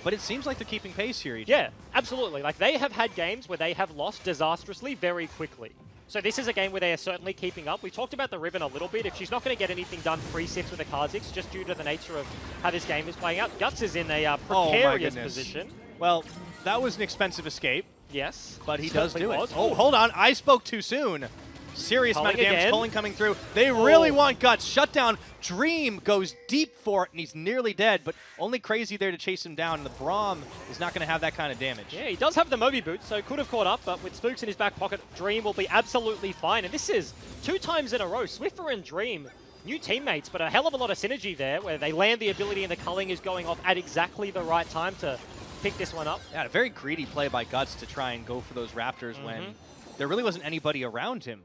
but it seems like they're keeping pace here. Yeah, absolutely. Like, they have had games where they have lost disastrously very quickly. So this is a game where they are certainly keeping up. We talked about the Riven a little bit. If she's not going to get anything done pre-6 with the Kha'Zix, just due to the nature of how this game is playing out, Guts is in a precarious position. Well, that was an expensive escape. Yes. But he does do it. Was. Oh, hold on. I spoke too soon. Serious amount of damage. Culling coming through. They really want Guts. Shutdown. Dream goes deep for it, and he's nearly dead, but only Crazy there to chase him down. And the Braum is not going to have that kind of damage. Yeah, he does have the Moby Boots, so could have caught up, but with Spooks in his back pocket, Dream will be absolutely fine. And this is 2 times in a row. Swiffer and Dream, new teammates, but a hell of a lot of synergy there, where they land the ability and the culling is going off at exactly the right time to pick this one up. Yeah, a very greedy play by Guts to try and go for those Raptors when there really wasn't anybody around him.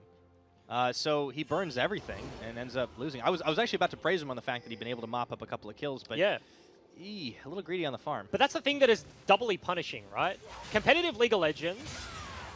So he burns everything and ends up losing. I was actually about to praise him on the fact that he'd been able to mop up a couple of kills, but yeah, A little greedy on the farm. But that's the thing that is doubly punishing, right? Competitive League of Legends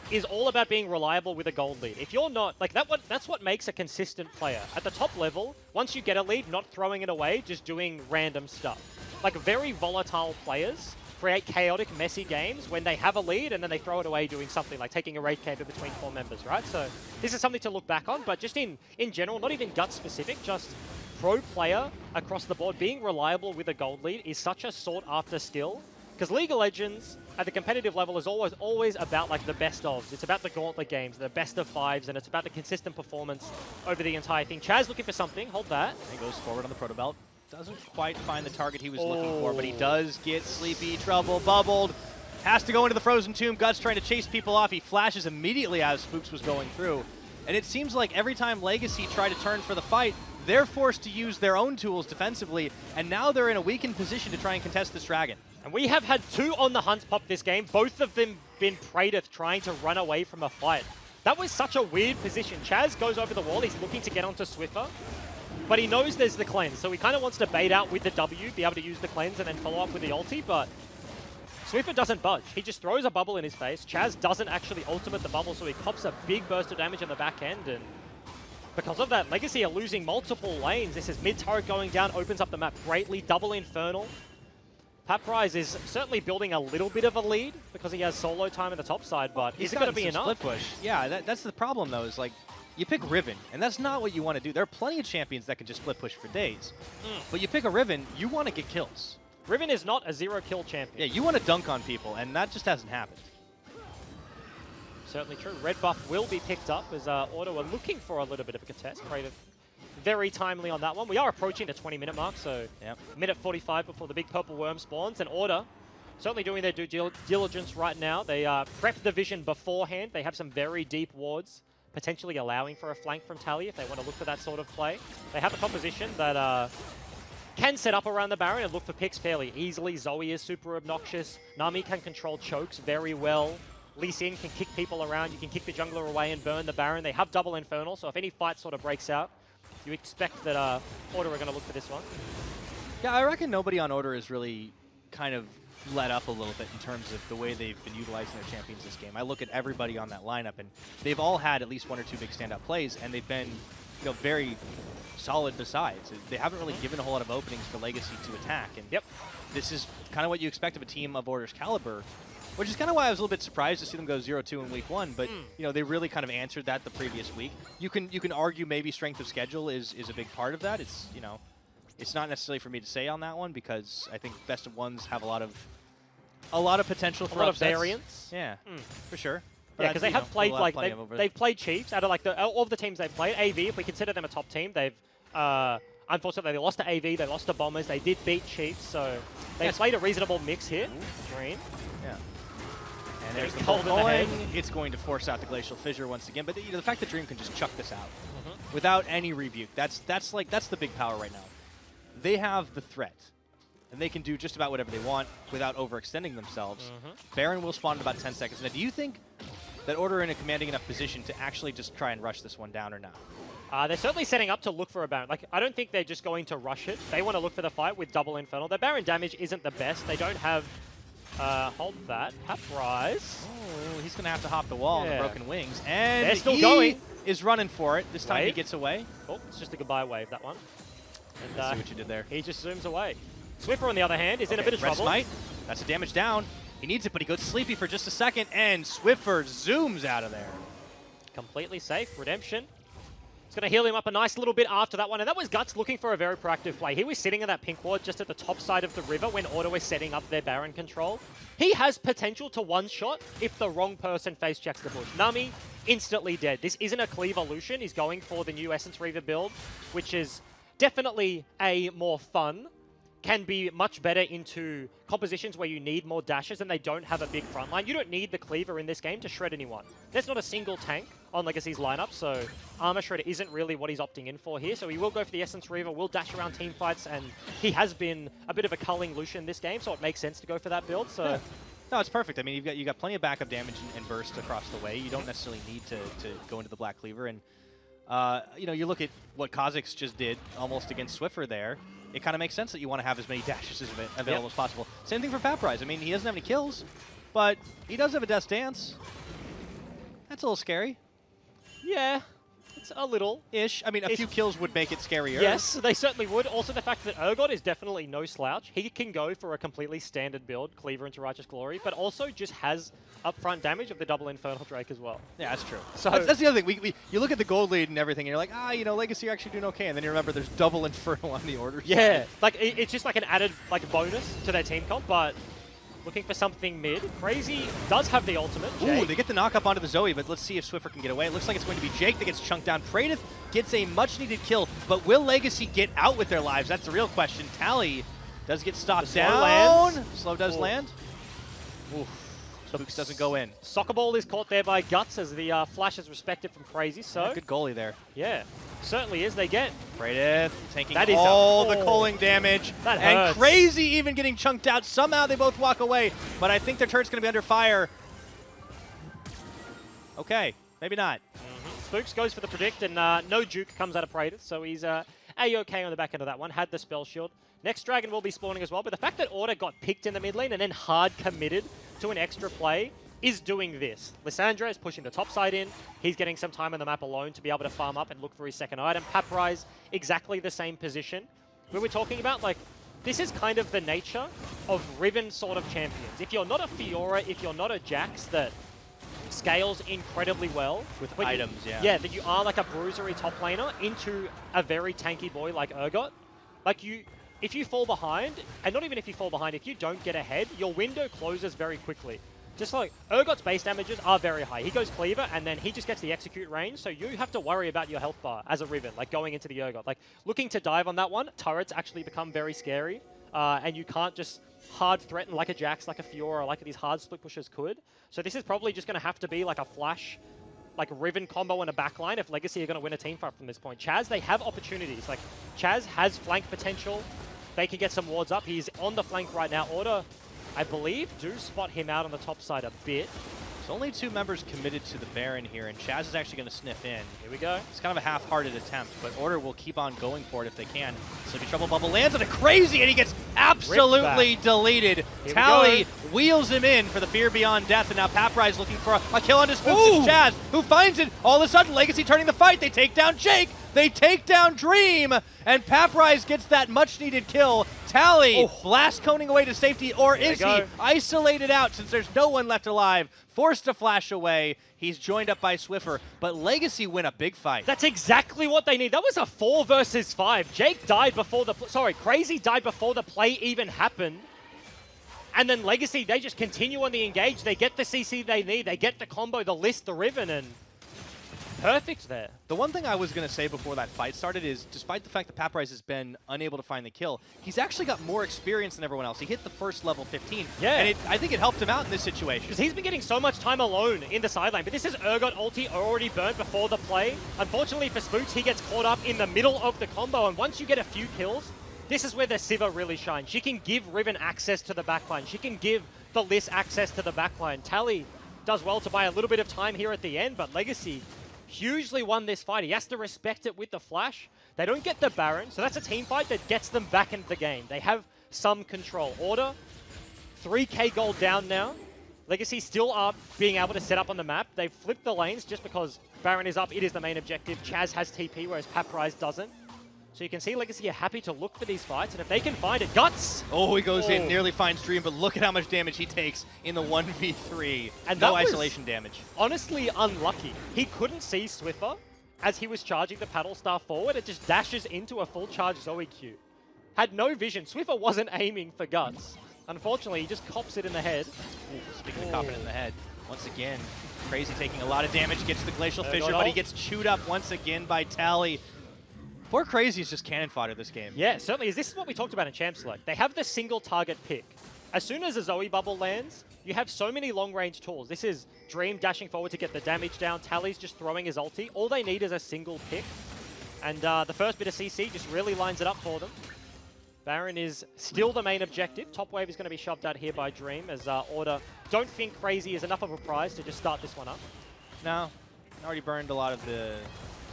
is all about being reliable with a gold lead. If you're not, like, that's what makes a consistent player. At the top level, once you get a lead, not throwing it away, just doing random stuff. Like, very volatile players create chaotic, messy games when they have a lead and then they throw it away doing something like taking a raid camp in between 4 members, right? So this is something to look back on, but just in general, not even gut specific, just pro player across the board, being reliable with a gold lead is such a sought after skill. Because League of Legends at the competitive level is always about like the best ofs. It's about the gauntlet games, the best of 5s, and it's about the consistent performance over the entire thing. Chaz looking for something. Hold that. He goes forward on the proto belt. Doesn't quite find the target he was looking for, but he does get sleepy, trouble, bubbled. Has to go into the frozen tomb. Guts trying to chase people off. He flashes immediately as Spooks was going through. And it seems like every time Legacy try to turn for the fight, they're forced to use their own tools defensively, and now they're in a weakened position to try and contest this dragon. And we have had 2 on the hunt pop this game, both of them been Praedyth trying to run away from a fight. That was such a weird position. Chaz goes over the wall, he's looking to get onto Swiffer, but he knows there's the cleanse, so he kind of wants to bait out with the W, be able to use the cleanse and then follow up with the ulti, but Swiffer doesn't budge. He just throws a bubble in his face. Chaz doesn't actually ultimate the bubble, so he cops a big burst of damage on the back end, and because of that, Legacy are losing multiple lanes. This is mid-turret going down, opens up the map greatly, double Infernal. Paprise is certainly building a little bit of a lead because he has solo time on the top side, but is it going to be enough? Split push. Yeah, that's the problem, though, is like, you pick Riven, and that's not what you want to do. There are plenty of champions that can just split push for days. But you pick a Riven, you want to get kills. Riven is not a 0-kill champion. Yeah, you want to dunk on people, and that just hasn't happened. Certainly true. Red buff will be picked up as Auto are looking for a little bit of a contest. Praedyth very timely on that one. We are approaching the 20-minute mark, so minute 45 before the big purple worm spawns. And Order certainly doing their due diligence right now. They prepped the vision beforehand. They have some very deep wards, potentially allowing for a flank from Tally if they want to look for that sort of play. They have a composition that can set up around the Baron and look for picks fairly easily. Zoe is super obnoxious. Nami can control chokes very well. Lee Sin can kick people around. You can kick the jungler away and burn the Baron. They have double Infernal, so if any fight sort of breaks out, you expect that Order are going to look for this one. Yeah, I reckon nobody on Order is really kind of let up a little bit in terms of the way they've been utilizing their champions this game. I look at everybody on that lineup, and they've all had at least 1 or 2 big standout plays, and they've been very solid besides. They haven't really given a whole lot of openings for Legacy to attack, and this is kind of what you expect of a team of Order's caliber, which is kind of why I was a little bit surprised to see them go 0-2 in week 1, but they really kind of answered that the previous week. You can argue maybe strength of schedule is a big part of that. It's it's not necessarily for me to say on that one because I think best of ones have a lot of potential for a lot upsets. of variance. Yeah, for sure. But Yeah, because they have played like they've played Chiefs out of like all of the teams they've played. AV, if we consider them a top team, they've unfortunately they lost to AV, they lost to Bombers, they did beat Chiefs, so they've played a reasonable mix here. Green. Yeah. And there's the cold in the head. It's going to force out the Glacial Fissure once again. But the fact that Dream can just chuck this out without any rebuke, that's the big power right now. They have the threat, and they can do just about whatever they want without overextending themselves. Baron will spawn in about 10 seconds. Now, do you think that Order are in a commanding enough position to actually just try and rush this one down or not? They're certainly setting up to look for a Baron. Like, I don't think they're just going to rush it. They want to look for the fight with double Infernal. Their Baron damage isn't the best. They don't have... hold that. Paprise. Oh, he's going to have to hop the wall on the Broken Wings. And they're still going. Is running for it. This time he gets away. Oh, it's just a goodbye wave, that one. And Let's see what you did there. He just zooms away. Swiffer, on the other hand, is in a bit of trouble. Smite. That's a damage down. He needs it, but he goes sleepy for just a second, and Swiffer zooms out of there. Completely safe. Redemption. He's going to heal him up a nice little bit after that one. And that was Guts looking for a very proactive play. He was sitting in that pink ward just at the top side of the river when Auto was setting up their Baron control. He has potential to one-shot if the wrong person face checks the bush. Nami, instantly dead. This isn't a cleave illusion. He's going for the new Essence Reaver build, which is definitely a more fun, can be much better into compositions where you need more dashes and they don't have a big front line. You don't need the cleaver in this game to shred anyone. There's not a single tank on Legacy's lineup, so Armor Shredder isn't really what he's opting in for here. So he will go for the Essence Reaver, will dash around team fights, and he has been a bit of a culling Lucian this game, so it makes sense to go for that build. So. Yeah. No, it's perfect. I mean, you got plenty of backup damage and burst across the way. You don't necessarily need to go into the Black Cleaver. And you look at what Kha'Zix just did almost against Swiffer there. it kind of makes sense that you want to have as many dashes as available as possible. Same thing for Paprise. I mean, he doesn't have any kills, but he does have a Death Dance. That's a little scary. Yeah, it's a little-ish. I mean, a few kills would make it scarier. Yes, they certainly would. Also, the fact that Urgot is definitely no slouch. He can go for a completely standard build, Cleaver into Righteous Glory, but also just has upfront damage of the double Infernal Drake as well. Yeah, that's true. So that's the other thing. You look at the gold lead and everything, and you're like, you know, Legacy are actually doing okay. And then you remember there's double Infernal on the order yeah, side. like it's just like an added like bonus to their team comp, but looking for something mid. Crazy does have the ultimate. Ooh, they get the knock up onto the Zoe, but let's see if Swiffer can get away. It looks like it's going to be Jake that gets chunked down. Praedyth gets a much-needed kill, but will Legacy get out with their lives? That's the real question. Tally does get stopped down. Lands. Slow does land. Ooh. Spooks doesn't go in. Soccer Ball is caught there by Guts as the flash is respected from Crazy. So Yeah, good goalie there. Yeah, certainly is. They get Praedyth taking that is all the culling damage. That and hurts. Crazy even getting chunked out. Somehow they both walk away, but I think their turret's going to be under fire. Okay, maybe not. Spooks goes for the predict, and no juke comes out of Praedyth, so he's A-okay on the back end of that one. Had the spell shield. Next Dragon will be spawning as well, but the fact that Order got picked in the mid lane and then hard committed to an extra play is doing this. Lissandra is pushing the top side in. He's getting some time on the map alone to be able to farm up and look for his second item. Paprise, exactly the same position. We were talking about, like, this is kind of the nature of Riven sort of champions. If you're not a Fiora, if you're not a Jax that scales incredibly well With but items, yeah, that you are like a bruisery top laner into a very tanky boy like Urgot. Like if you fall behind, and not even if you fall behind, if you don't get ahead, your window closes very quickly. Just like Urgot's base damages are very high. He goes Cleaver, and then he just gets the execute range, so you have to worry about your health bar as a Riven, like going into the Urgot. Like looking to dive on that one, turrets actually become very scary, and you can't just hard threaten like a Jax, like a Fiora, like these hard split pushers could. So this is probably just going to have to be like a flash, like Riven combo in a backline if Legacy are going to win a team fight from this point. Chaz, they have opportunities. Like Chaz has flank potential. They can get some wards up. He's on the flank right now. Order, I believe, do spot him out on the top side a bit. There's only 2 members committed to the Baron here, and Chaz is actually going to sniff in. Here we go. It's kind of a half-hearted attempt, but Order will keep on going for it if they can. Sleepy Trouble Bubble lands on a Crazy, and he gets absolutely deleted. Tally wheels him in for the Fear Beyond Death, and now Paprise looking for a kill on his Spooks. It's Chaz who finds it. All of a sudden, Legacy turning the fight. They take down Jake. They take down Dream, and Paprise gets that much-needed kill. Tally blast coning away to safety, or is he isolated out since there's no one left alive? Forced to flash away. He's joined up by Swiffer, but Legacy win a big fight. That's exactly what they need. That was a 4 versus 5. Jake died before the... Crazy died before the play even happened. And then Legacy, they just continue on the engage. They get the CC they need. They get the combo, the list, the Riven, and perfect there. The one thing I was going to say before that fight started is, despite the fact that Paprise has been unable to find the kill, he's actually got more experience than everyone else. He hit the first level 15, and I think it helped him out in this situation. Because he's been getting so much time alone in the sideline, but this is Urgot ulti already burnt before the play. Unfortunately for Spooks, he gets caught up in the middle of the combo, and once you get a few kills, this is where the Siva really shines. She can give Riven access to the backline. She can give the Liss access to the backline. Tally does well to buy a little bit of time here at the end, but Legacy hugely won this fight. He has to respect it with the flash. They don't get the Baron, so that's a team fight that gets them back into the game. They have some control. Order, 3k gold down now. Legacy still are being able to set up on the map. They've flipped the lanes just because Baron is up. It is the main objective. Chaz has TP, whereas Paprise doesn't. So you can see Legacy are happy to look for these fights, and if they can find it, Guts! Oh, he goes in, nearly finds Dream, but look at how much damage he takes in the 1v3. And no isolation damage. Honestly unlucky. He couldn't see Swiffer as he was charging the paddle star forward. It just dashes into a full charge Zoe Q. Had no vision. Swiffer wasn't aiming for Guts. Unfortunately, he just cops it in the head. Speaking of copping in the head, once again, Crazy taking a lot of damage, gets the Glacial Fissure, but he gets chewed up once again by Tally. Poor Crazy is just cannon fodder this game. Yeah, certainly is. This is what we talked about in Champ Select. They have the single target pick. As soon as a Zoe bubble lands, you have so many long-range tools. This is Dream dashing forward to get the damage down. Tally's just throwing his ulti. All they need is a single pick. And the first bit of CC just really lines it up for them. Baron is still the main objective. Top wave is going to be shoved out here by Dream as Order don't think Crazy is enough of a prize to just start this one up. No, already burned a lot of the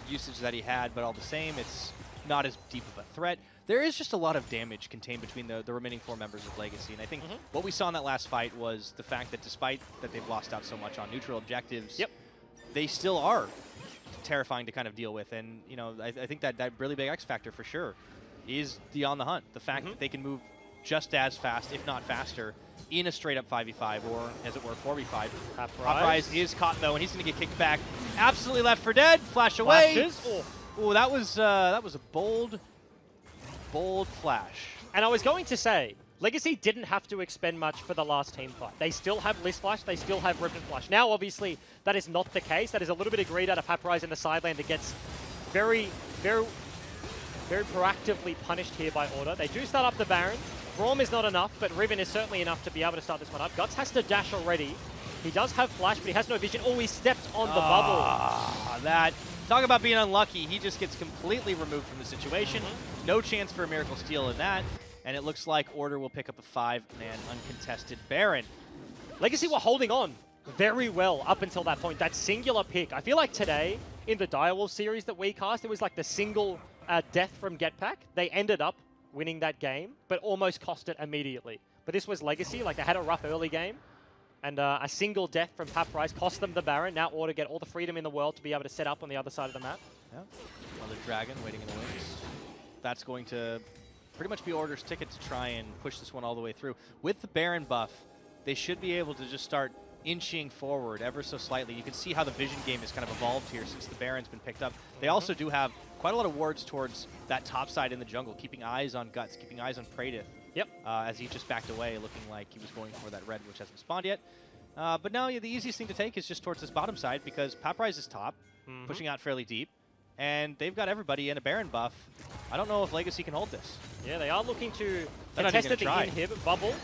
usage that he had, but all the same, it's not as deep of a threat. There is just a lot of damage contained between the remaining 4 members of Legacy, and I think what we saw in that last fight was the fact that despite that they've lost out so much on neutral objectives, they still are terrifying to kind of deal with. And you know, I think that really big X factor for sure is the on the hunt. The fact that they can move just as fast, if not faster, in a straight up 5v5 or, as it were, 4v5. Paprise is caught though, and he's going to get kicked back. Absolutely left for dead. Flash away. Oh, that was a bold flash. And I was going to say, Legacy didn't have to expend much for the last team fight. They still have List Flash, they still have Ribbon Flash. Now, obviously, that is not the case. That is a little bit of greed out of Paprise in the side lane that gets very proactively punished here by Order. They do start up the Baron. Braum is not enough, but Riven is certainly enough to be able to start this one up. Guts has to dash already. He does have Flash, but he has no vision. Oh, he stepped on the bubble. Talk about being unlucky. He just gets completely removed from the situation. No chance for a Miracle Steal in that. And it looks like Order will pick up a 5-man uncontested Baron. Legacy were holding on very well up until that point. That singular pick. I feel like today, in the Direwolf series that we cast, it was like the single death from Getpack. They ended up winning that game, but almost cost it immediately. But this was Legacy. Like, they had a rough early game. And a single death from Paprise cost them the Baron. Now Order get all the freedom in the world to be able to set up on the other side of the map. Yeah. Another Dragon waiting in the wings. That's going to pretty much be Order's ticket to try and push this one all the way through. With the Baron buff, they should be able to just start inching forward ever so slightly. You can see how the vision game has kind of evolved here since the Baron's been picked up. They also do have quite a lot of wards towards that top side in the jungle, keeping eyes on Guts, keeping eyes on Praedyth. Yep. As he just backed away, looking like he was going for that red, which hasn't spawned yet. But now the easiest thing to take is just towards this bottom side because Paprise is top, pushing out fairly deep, and they've got everybody in a Baron buff. I don't know if Legacy can hold this. Yeah, they are looking to contest the inhib. Bubble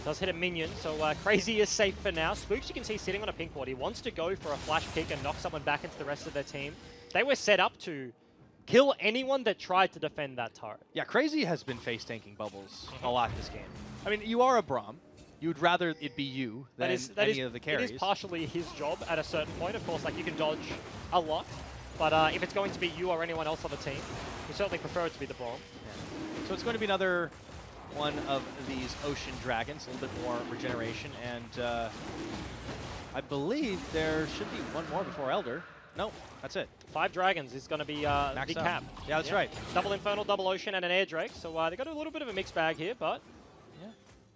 does hit a minion, so Crazy is safe for now. Spooks, you can see sitting on a pink ward. He wants to go for a flash pick and knock someone back into the rest of their team. They were set up to kill anyone that tried to defend that turret. Yeah, Crazy has been face tanking Bubbles a lot this game. I mean, you are a Braum. You would rather it be you than any of the carries. It is partially his job at a certain point. Of course, like, you can dodge a lot, but if it's going to be you or anyone else on the team, we certainly prefer it to be the Braum. Yeah. So it's going to be another one of these Ocean Dragons, a little bit more regeneration, and I believe there should be one more before Elder. No, that's it. 5 Dragons is going to be the cap. Yeah, that's right. Double Infernal, double Ocean, and an Air Drake. So they got a little bit of a mixed bag here, but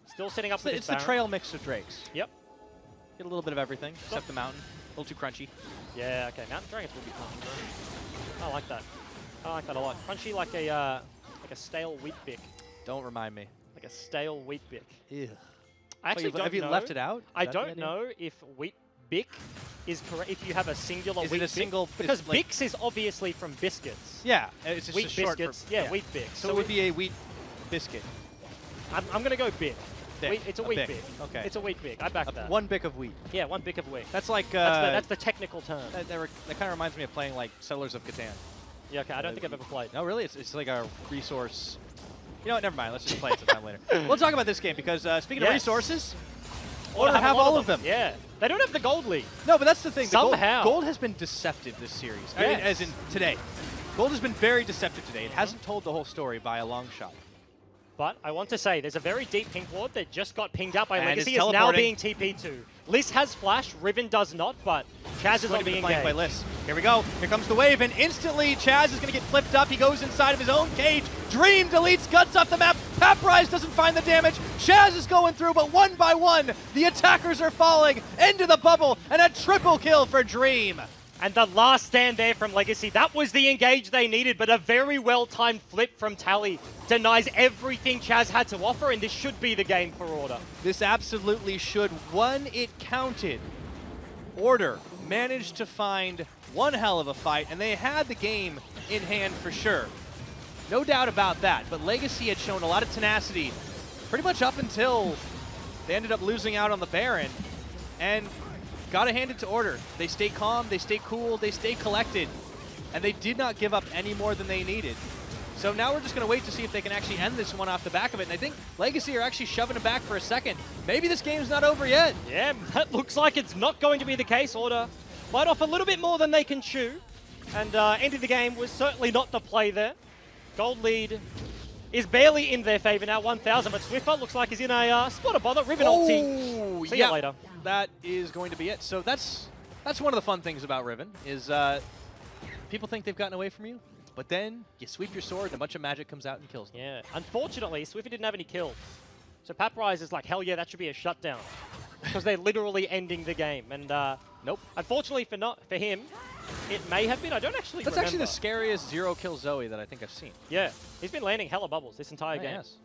still sitting up with It's the trail mix of Drakes. Yep. Get a little bit of everything, except the mountain. A little too crunchy. Yeah, okay. Mountain Dragons will be crunchy. I like that. I like that a lot. Crunchy like a stale wheat bick. Don't remind me. Like a stale wheat bick. Ew. I actually don't know. Have you left it out? I don't know if wheat bick is correct. If you have a singular is wheat it a single? bick. Because like Bix is obviously from biscuits. Yeah, it's just wheat short biscuits. for, yeah, wheat bick. So it would be a wheat biscuit. I'm going to go bick. It's a wheat bick. Okay. It's a wheat bick. I back that. 1 bick of wheat. Yeah, 1 bick of wheat. That's like... that's the technical term. That kind of reminds me of playing like Settlers of Catan. Yeah, okay. I don't think I've ever played. No, really? It's like a resource... You know what? Never mind. Let's just play it sometime later. We'll talk about this game because speaking of resources, Order have all of them. Yeah. They don't have the Gold League. No, but that's the thing. Somehow. Gold has been deceptive this series. Yes. I mean, as in today. Gold has been very deceptive today. It hasn't told the whole story by a long shot. But I want to say, there's a very deep pink ward that just got pinged out by Legacy. It's now being TP'd to. Liz has flash, Riven does not, but Chaz is not being engaged. By Liz. Here we go. Here comes the wave, and instantly Chaz is going to get flipped up. He goes inside of his own cage. Dream deletes Guts off the map. Paprise doesn't find the damage. Chaz is going through, but one by one, the attackers are falling into the bubble, and a triple kill for Dream. And the last stand there from Legacy, that was the engage they needed, but a very well-timed flip from Tally denies everything Chaz had to offer, and this should be the game for Order. This absolutely should. One, it counted. Order managed to find one hell of a fight, and they had the game in hand for sure. No doubt about that, but Legacy had shown a lot of tenacity pretty much up until they ended up losing out on the Baron, and gotta hand it to Order. They stay calm, they stay cool, they stay collected, and they did not give up any more than they needed. So now we're just going to wait to see if they can actually end this one off the back of it, and I think Legacy are actually shoving it back for a second. Maybe this game's not over yet. Yeah, that looks like it's not going to be the case. Order bite off a little bit more than they can chew, and ending the game was certainly not the play there. Gold lead is barely in their favor now, 1,000, but Swiffer looks like he's in a spot of bother. Riven ulti. See you later. That is going to be it. So that's one of the fun things about Riven, is people think they've gotten away from you, but then you sweep your sword and a bunch of magic comes out and kills them. Yeah. Unfortunately, Swiffer didn't have any kills. So Paprise is like, hell yeah, that should be a shutdown. Because they're literally ending the game. And nope. Unfortunately for him, it may have been. I don't actually That's remember. actually the scariest zero-kill Zoe that I think I've seen. Yeah. He's been landing hella bubbles this entire game. Yes.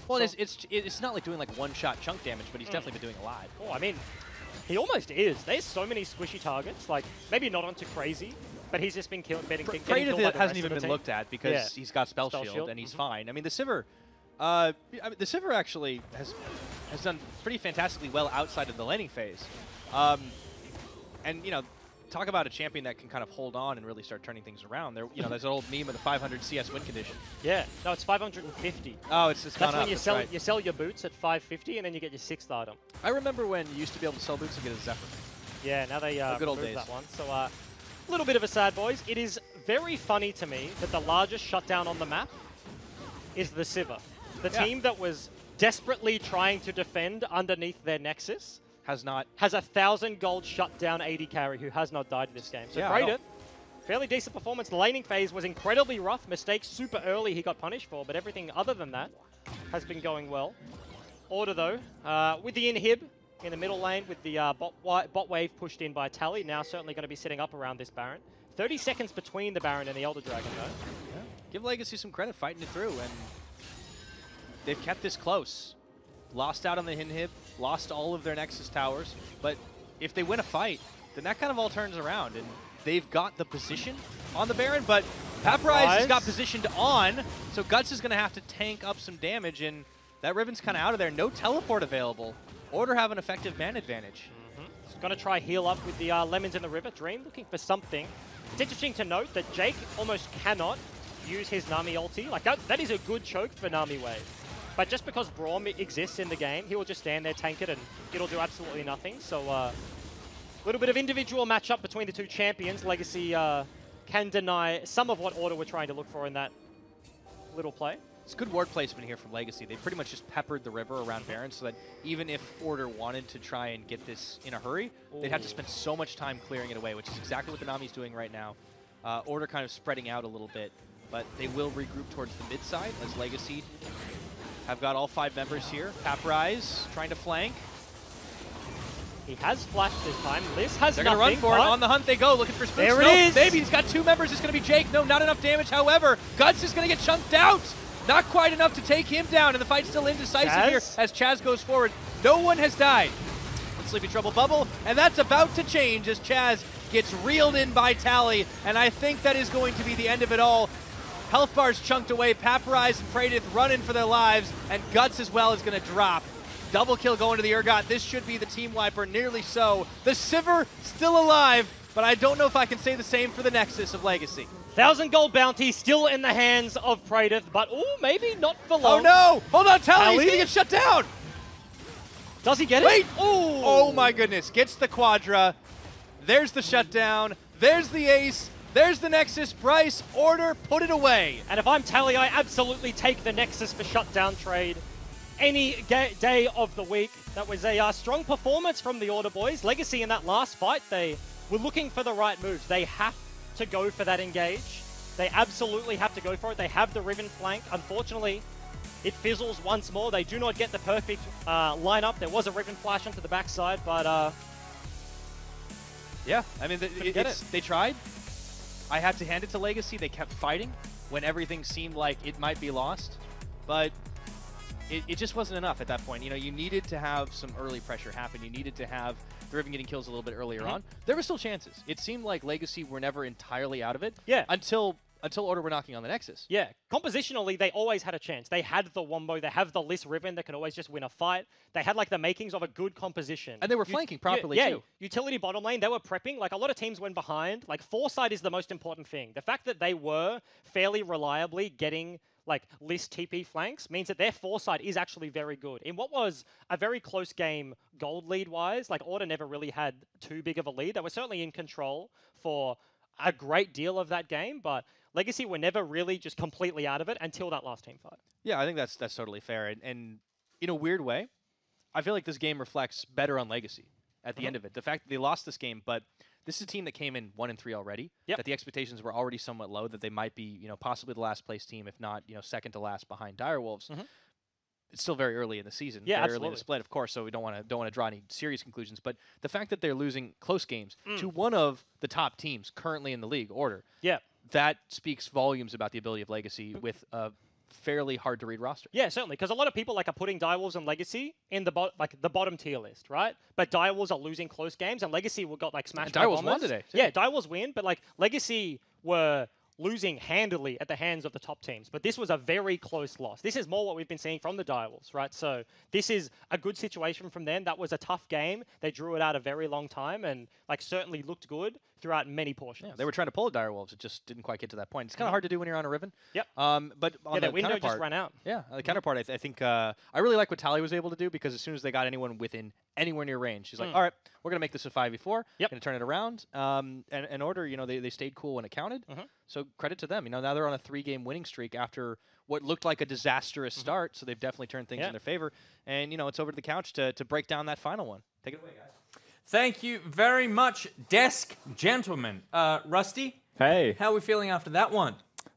Well, so it's not like doing like one-shot chunk damage, but he's definitely been doing a lot. Oh, I mean, he almost is. There's so many squishy targets. Like, maybe not onto Crazy, but he's just been getting killed by the hasn't rest even of the been team. looked at because he's got Spell Shield and he's fine. I mean, the Sivir... I mean, the Sivir actually has done pretty fantastically well outside of the laning phase. And, you know, talk about a champion that can kind of hold on and really start turning things around. There, you know, there's an old meme of the 500 CS win condition. Yeah. No, it's 550. Oh, it's just That's gone when up. you sell your boots at 550 and then you get your 6th item. I remember when you used to be able to sell boots and get a Zephyr. Yeah, now they good old removed days. that one. So a little bit of a sad, boys. It is very funny to me that the largest shutdown on the map is the Sivir. The team that was desperately trying to defend underneath their Nexus has 1,000 gold shutdown 80 carry who has not died in this game. So Kratos, fairly decent performance. The laning phase was incredibly rough. Mistakes super early he got punished for, but everything other than that has been going well. Order though, with the inhib in the middle lane with the bot wave pushed in by Tally, now certainly going to be setting up around this Baron. 30 seconds between the Baron and the Elder Dragon though. Yeah. Give Legacy some credit fighting it through, and they've kept this close. Lost out on the inhib, lost all of their Nexus towers, but if they win a fight, then that kind of all turns around, and they've got the position on the Baron, but Paprise has got positioned on, so Guts is going to have to tank up some damage, and that Riven's kind of out of there. No teleport available. Order have an effective man advantage. He's going to try heal up with the Lemons in the River. Dream looking for something. It's interesting to note that Jake almost cannot use his Nami ulti. Like that is a good choke for Nami Wave. But just because Braum exists in the game, he will just stand there, tank it, and it'll do absolutely nothing. So a little bit of individual matchup between the two champions. Legacy can deny some of what Order were trying to look for in that little play. It's good ward placement here from Legacy. They pretty much just peppered the river around Baron so that even if Order wanted to try and get this in a hurry, they'd have to spend so much time clearing it away, which is exactly what the Nami's doing right now. Order kind of spreading out a little bit, but they will regroup towards the mid side as Legacy have got all 5 members here. Paprise trying to flank. He has flashed this time. Liz has They're going to run for it. On the hunt they go, looking for Spooks. There it is. Maybe he's got 2 members. It's going to be Jake. No, not enough damage. However, Guts is going to get chunked out. Not quite enough to take him down, and the fight's still indecisive here as Chaz goes forward. No one has died. Sleepy Trouble bubble, and that's about to change as Chaz gets reeled in by Tally, and I think that is going to be the end of it all. Health bars chunked away, Paprise and Praedith running for their lives, and Guts as well is going to drop. Double kill going to the Urgot. This should be the team wiper, nearly so. The Sivir still alive, but I don't know if I can say the same for the Nexus of Legacy. 1,000 gold bounty still in the hands of Praedith, but maybe not for long. Oh no! Hold on, Tally, he's going to get shut down! Does he get it? Ooh. Oh my goodness, gets the Quadra. There's the shutdown. There's the ace. There's the Nexus. Bryce, Order, put it away. And if I'm Tally, I absolutely take the Nexus for shutdown trade any day of the week. That was a strong performance from the Order boys. Legacy in that last fight, they were looking for the right moves. They have to go for that engage. They absolutely have to go for it. They have the Riven flank. Unfortunately, it fizzles once more. They do not get the perfect lineup. There was a Riven flash onto the backside, but yeah, I mean, they tried. I have to hand it to Legacy. They kept fighting when everything seemed like it might be lost, but it just wasn't enough at that point. You know, you needed to have some early pressure happen. You needed to have the Riven getting kills a little bit earlier on. There were still chances. It seemed like Legacy were never entirely out of it. Yeah. Until Order were knocking on the Nexus. Yeah, compositionally, they always had a chance. They had the Wombo, they have the Liss Riven that can always just win a fight. They had like the makings of a good composition. And they were flanking properly too. Utility bottom lane, they were prepping. Like a lot of teams went behind. Like foresight is the most important thing. The fact that they were fairly reliably getting like Liss TP flanks means that their foresight is actually very good. In what was a very close game gold lead-wise, like Order never really had too big of a lead. They were certainly in control for a great deal of that game, but Legacy were never really just completely out of it until that last team fight. Yeah, I think that's totally fair. And in a weird way, I feel like this game reflects better on Legacy at the end of it. The fact that they lost this game, but this is a team that came in 1-3 already. Yep. That the expectations were already somewhat low. That they might be, possibly the last place team, if not, second to last behind Direwolves. It's still very early in the season. Yeah, very early in the split, of course. So we don't want to draw any serious conclusions. But the fact that they're losing close games to one of the top teams currently in the league, Order. Yeah. That speaks volumes about the ability of Legacy with a fairly hard to read roster. Yeah, certainly, because a lot of people are putting Direwolves and Legacy in the the bottom tier list, right? But Direwolves are losing close games, and Legacy got smashed by Direwolves Bombers. won today, too. Yeah, Direwolves win, but Legacy were losing handily at the hands of the top teams. But this was a very close loss. This is more what we've been seeing from the Direwolves, right? So this is a good situation from them. That was a tough game. They drew it out a very long time and certainly looked good throughout many portions. Yeah, they were trying to pull a Direwolves. It just didn't quite get to that point. It's kind of hard to do when you're on a Riven. Yep. But on the the window counterpart, just ran out. Yeah, the counterpart, I think I really like what Tally was able to do because as soon as they got anyone within anywhere near range, she's like, all right, we're going to make this a 5v4. Yep. Going to turn it around. And Order, they stayed cool when it counted. So credit to them. Now they're on a 3-game winning streak after what looked like a disastrous start. So they've definitely turned things in their favor. And, it's over to the couch to break down that final one. Take it away, guys. Thank you very much, desk gentlemen. Rusty, Hey. how are we feeling after that one?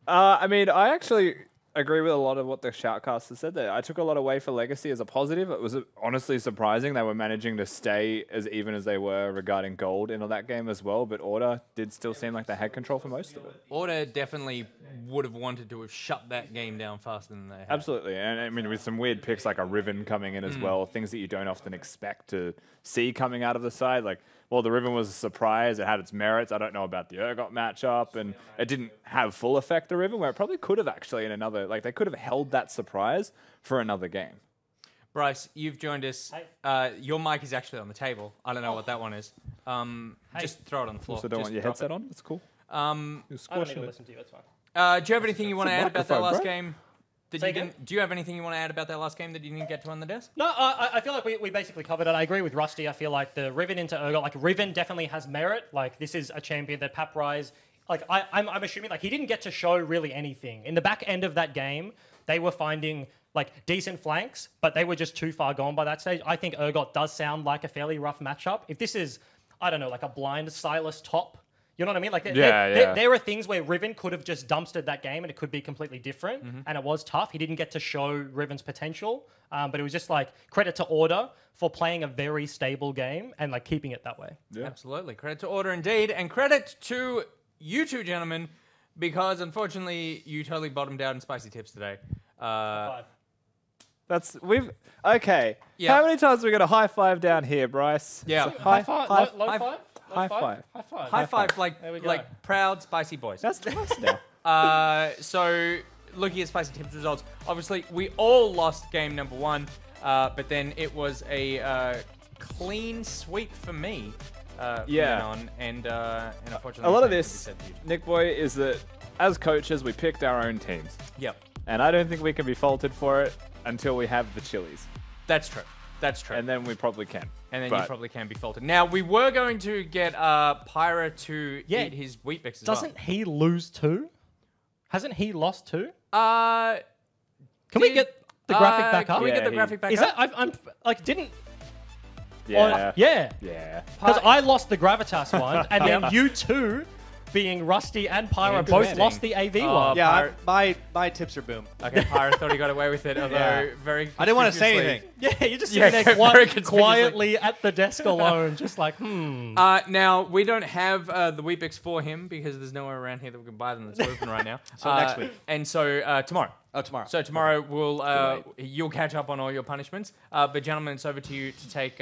I mean, I actually agree with a lot of what the shoutcaster said there. I took a lot away for Legacy as a positive. It was honestly surprising they were managing to stay as even as they were regarding gold in that game as well, but Order did still seem like they had control for most of it. Order definitely would have wanted to have shut that game down faster than they had. Absolutely, and I mean with some weird picks like a Riven coming in as well, things that you don't often expect to see coming out of the side. Well, the Riven was a surprise. It had its merits. I don't know about the Urgot matchup, and it didn't have full effect, the Riven, where it probably could have actually in another, they could have held that surprise for another game. Bryce, you've joined us. Your mic is actually on the table. I don't know what that one is. Just throw it on the floor. Also, don't Just want your drop headset it. on? That's cool. You're I don't need squashing to it. listen to you. That's fine. Do you have anything you want to add about that microphone, last bro. game? Say again? Do you have anything you want to add about that last game that you didn't get to on the desk? No, I feel like we basically covered it. I agree with Rusty. I feel like the Riven into Urgot, Riven definitely has merit. This is a champion that Paprise, I'm assuming he didn't get to show really anything. In the back end of that game, they were finding decent flanks, but they were just too far gone by that stage. I think Urgot does sound like a fairly rough matchup. If this is, I don't know, a blind Silas top, you know what I mean? There are things where Riven could have just dumpstered that game and it could be completely different. And it was tough. He didn't get to show Riven's potential. But it was just credit to Order for playing a very stable game and keeping it that way. Yeah. Absolutely. Credit to Order indeed. And credit to you two gentlemen, because unfortunately you totally bottomed out in spicy tips today. Five. Okay. Yeah. How many times are we going to high five down here, Bryce? Yeah. High five? Low high- five? High five. High five. High five There we go. proud spicy boys. That's nice now. So, looking at Spicy Tips results, obviously we all lost game number 1, but then it was a clean sweep for me. From Yeah. then on, and unfortunately, A lot of same this, can be said for you. Nick Boy, is that as coaches, we picked our own teams. Yep, And I don't think we can be faulted for it until we have the chilies. that's true. That's true. And then we probably can. And then But you probably can be faulted. Now, we were going to get Pyra to eat his wheat bix as Doesn't he lose 2? Hasn't he lost 2? well. Can we get the graphic back up? Can we get Yeah, the graphic back Is up? that I'm didn't Yeah. yeah. Yeah. Because I lost the gravitas one, and then you two, being Rusty and Pyra, both Interesting. lost the AV one. Yeah, my tips are boom. Okay, Pyra thought he got away with it, although Yeah. very I didn't want to say conspicuously- anything. Yeah, you're just Yeah, sitting there very conspicuously. quietly at the desk alone, just Now, we don't have the Weet-Bix for him because there's nowhere around here that we can buy them that's open right now. So next week. And so tomorrow. Oh, tomorrow. So tomorrow you'll catch up on all your punishments. But gentlemen, it's over to you to take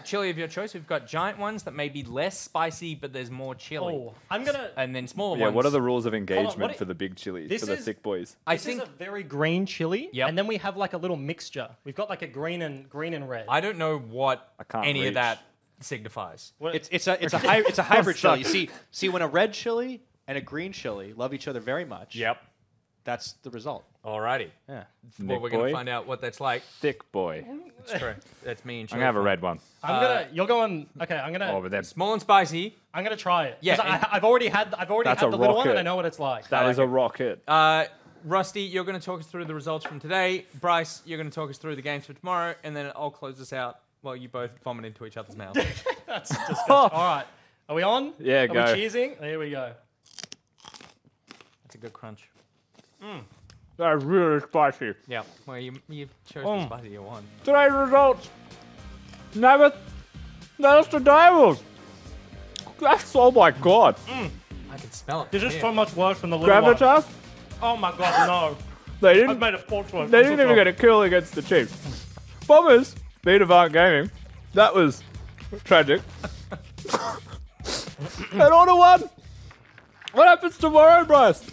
chili of your choice. We've got giant ones that may be less spicy, but there's more chili. Oh, I'm gonna. And then smaller Yeah, ones. what are the rules of engagement what for the big chilies, this for the is- thick boys? I This think is a very green chili, Yep. and then we have a little mixture. We've got a green and red. I don't know what can't any reach. of that signifies. It's a hybrid chili. See when a red chili and a green chili love each other very much. Yep. that's the result. Alrighty. Yeah. Well, we're going to find out what that's like. Thick boy. That's true. That's me and I'm gonna have a red one. You're going. Okay, I'm gonna. Over there. Small and spicy. I'm gonna try it. Yeah, 'Cause I've already had That's the a little one, and rocket. I know what it's like. That is a rocket. Rusty, you're going to talk us through the results from today. Bryce, you're going to talk us through the games for tomorrow, and then I'll close this out while you both vomit into each other's mouths. That's disgusting. All right, are we on? Yeah, Are go. we cheersing? Here we go. That's a good crunch. That's really spicy. Yeah. Well, you chose the spicy you want. Today's results. Never. That's the Devils. That's, oh my god. I can smell it. This is Yeah. so much worse than the little one. Gravitas. Oh my god, no. They I've didn't. made a poor choice. They didn't even get a kill against the Chiefs. Bombers beat Avant Gaming. That was tragic. And on to one. What happens tomorrow, Bryce?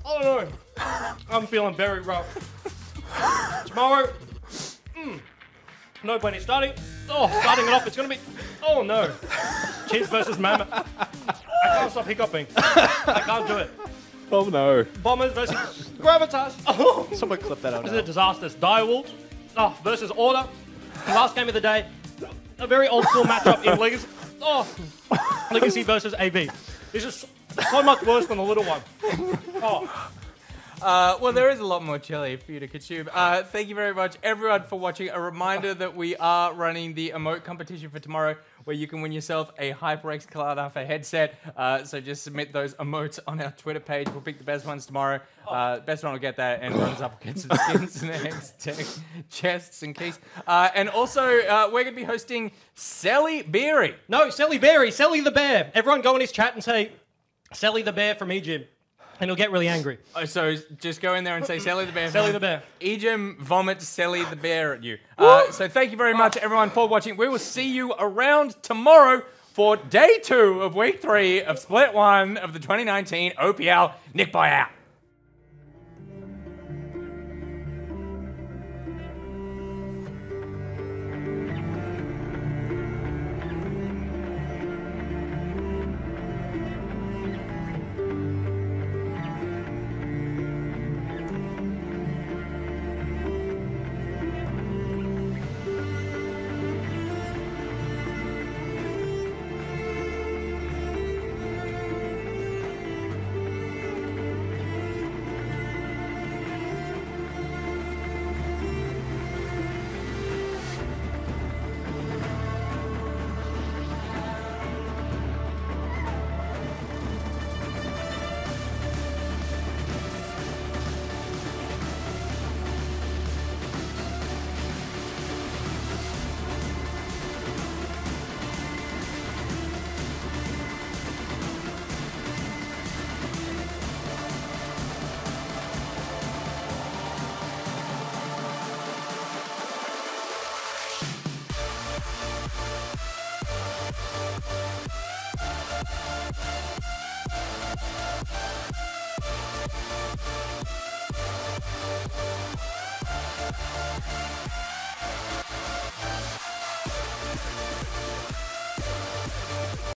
Oh no. I'm feeling very rough. Tomorrow. No bunny starting. Oh, starting it off. It's gonna be. Oh no. Chiefs versus Mammoth. I can't stop hiccuping. I can't do it. Oh no. Bombers versus Gravitas. Oh, Someone clip that out. this is a disaster. Direwolves versus Order. Last game of the day. A very old school matchup in Legacy. Oh, Legacy versus AV. This is so much worse than the little one. Oh. Well, there is a lot more chili for you to consume. Thank you very much, everyone, for watching. A reminder that we are running the emote competition for tomorrow, where you can win yourself a HyperX Cloud Alpha headset. So just submit those emotes on our Twitter page. We'll pick the best ones tomorrow. Best one will get that, and runs up against the skins and eggs, tech, chests, and keys. And also, we're going to be hosting Sally Beery. No, Sally Berry, Sally the Bear. Everyone go in his chat and say, Sally the Bear from Ejim. And he'll get really angry. So just go in there and say Sally the Bear. Sally the Bear. Ejim vomits Sally the Bear at you. So thank you very much, everyone, for watching. We will see you around tomorrow for day 2 of week 3 of Split 1 of the 2019 OPL Nick Boy out.